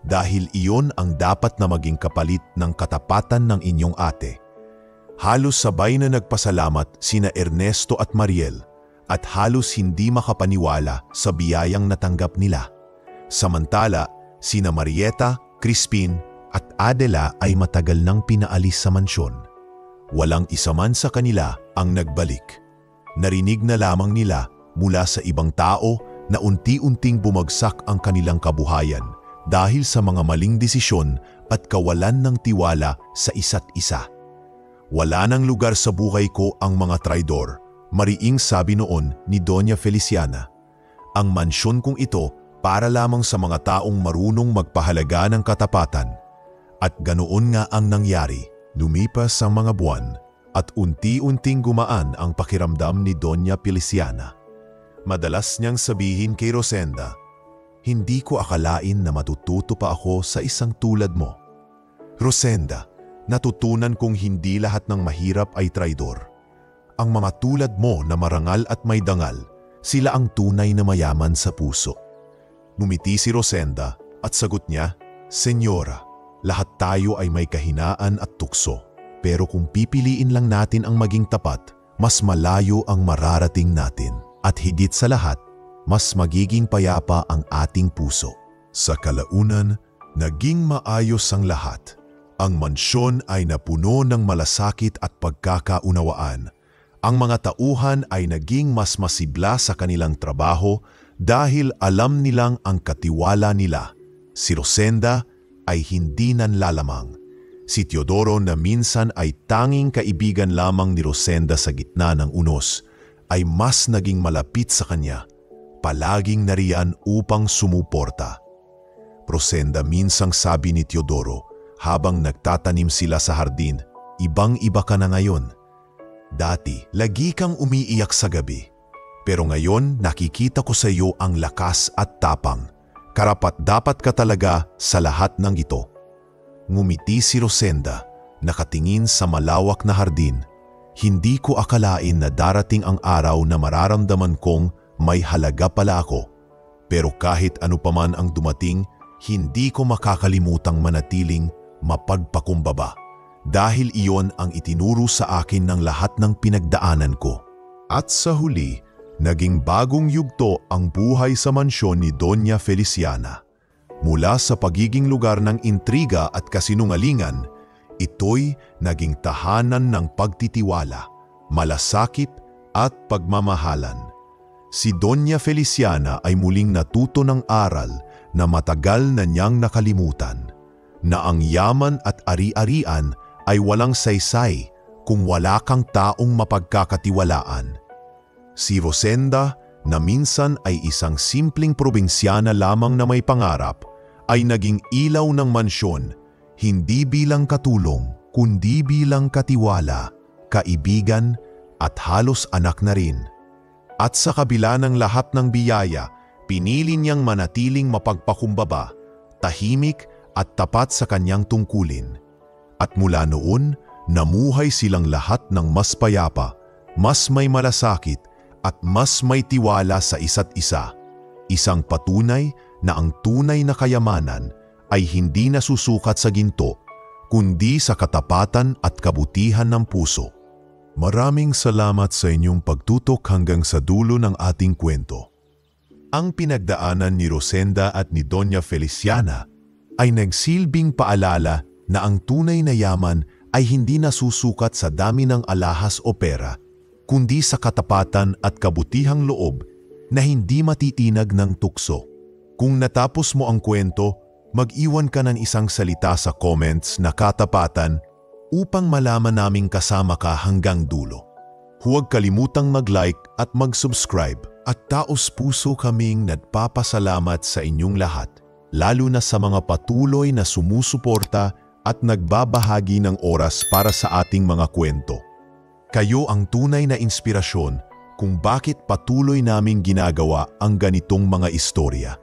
dahil iyon ang dapat na maging kapalit ng katapatan ng inyong ate." Halos sabay na nagpasalamat sina Ernesto at Mariel at halos hindi makapaniwala sa biyayang natanggap nila. Samantala, sina Marieta, Crispin at Adela ay matagal nang pinaalis sa mansyon. Walang isa man sa kanila ang nagbalik. Narinig na lamang nila mula sa ibang tao na unti-unting bumagsak ang kanilang kabuhayan dahil sa mga maling desisyon at kawalan ng tiwala sa isa't isa. "Wala nang lugar sa buhay ko ang mga traidor," mariing sabi noon ni Doña Feliciana. "Ang mansyon kong ito para lamang sa mga taong marunong magpahalaga ng katapatan." At ganoon nga ang nangyari. Lumipas ang mga buwan at unti-unting gumaan ang pakiramdam ni Doña Feliciana. Madalas niyang sabihin kay Rosenda, "Hindi ko akalain na matututo pa ako sa isang tulad mo. Rosenda, natutunan kong hindi lahat ng mahirap ay traidor. Ang mga tulad mo na marangal at may dangal, sila ang tunay na mayaman sa puso." Ngumiti si Rosenda at sagot niya, "Senyora, lahat tayo ay may kahinaan at tukso. Pero kung pipiliin lang natin ang maging tapat, mas malayo ang mararating natin. At higit sa lahat, mas magiging payapa ang ating puso. Sa kalaunan, naging maayos ang lahat. Ang mansyon ay napuno ng malasakit at pagkakaunawaan. Ang mga tauhan ay naging mas masigla sa kanilang trabaho dahil alam nilang ang katiwala nila. Si Rosenda ay hindi nanlalamang. Si Teodoro na minsan ay tanging kaibigan lamang ni Rosenda sa gitna ng unos, ay mas naging malapit sa kanya, palaging nariyan upang sumuporta. Rosenda, minsang sabi ni Teodoro habang nagtatanim sila sa hardin, ibang-iba ka na ngayon. Dati, lagi kang umiiyak sa gabi. Pero ngayon, nakikita ko sa iyo ang lakas at tapang. Karapat-dapat ka talaga sa lahat ng ito. Ngumiti si Rosenda, nakatingin sa malawak na hardin. Hindi ko akalain na darating ang araw na mararamdaman kong may halaga pala ako. Pero kahit ano paman ang dumating, hindi ko makakalimutang manatiling mapagpakumbaba. Dahil iyon ang itinuro sa akin ng lahat ng pinagdaanan ko. At sa huli, naging bagong yugto ang buhay sa mansyon ni Doña Feliciana. Mula sa pagiging lugar ng intriga at kasinungalingan, ito'y naging tahanan ng pagtitiwala, malasakit at pagmamahalan. Si Doña Feliciana ay muling natuto ng aral na matagal na niyang nakalimutan, na ang yaman at ari-arian ay walang saysay kung wala kang taong mapagkakatiwalaan. Si Rosenda, na minsan ay isang simpleng probinsyana lamang na may pangarap, ay naging ilaw ng mansyon, hindi bilang katulong, kundi bilang katiwala, kaibigan at halos anak na rin. At sa kabila ng lahat ng biyaya, pinili niyang manatiling mapagpakumbaba, tahimik at tapat sa kanyang tungkulin. At mula noon, namuhay silang lahat ng mas payapa, mas may malasakit at mas may tiwala sa isa't isa. Isang patunay na ang tunay na kayamanan ay hindi nasusukat sa ginto, kundi sa katapatan at kabutihan ng puso. Maraming salamat sa inyong pagtutok hanggang sa dulo ng ating kwento. Ang pinagdaanan ni Rosenda at ni Doña Feliciana ay nagsilbing paalala na ang tunay na yaman ay hindi nasusukat sa dami ng alahas o pera, kundi sa katapatan at kabutihang loob na hindi matitinag ng tukso. Kung natapos mo ang kwento, mag-iwan ka ng isang salita sa comments na katapatan upang malaman naming kasama ka hanggang dulo. Huwag kalimutang mag-like at mag-subscribe, at taos puso kaming nagpapasalamat sa inyong lahat, lalo na sa mga patuloy na sumusuporta at nagbabahagi ng oras para sa ating mga kwento. Kayo ang tunay na inspirasyon kung bakit patuloy naming ginagawa ang ganitong mga istorya.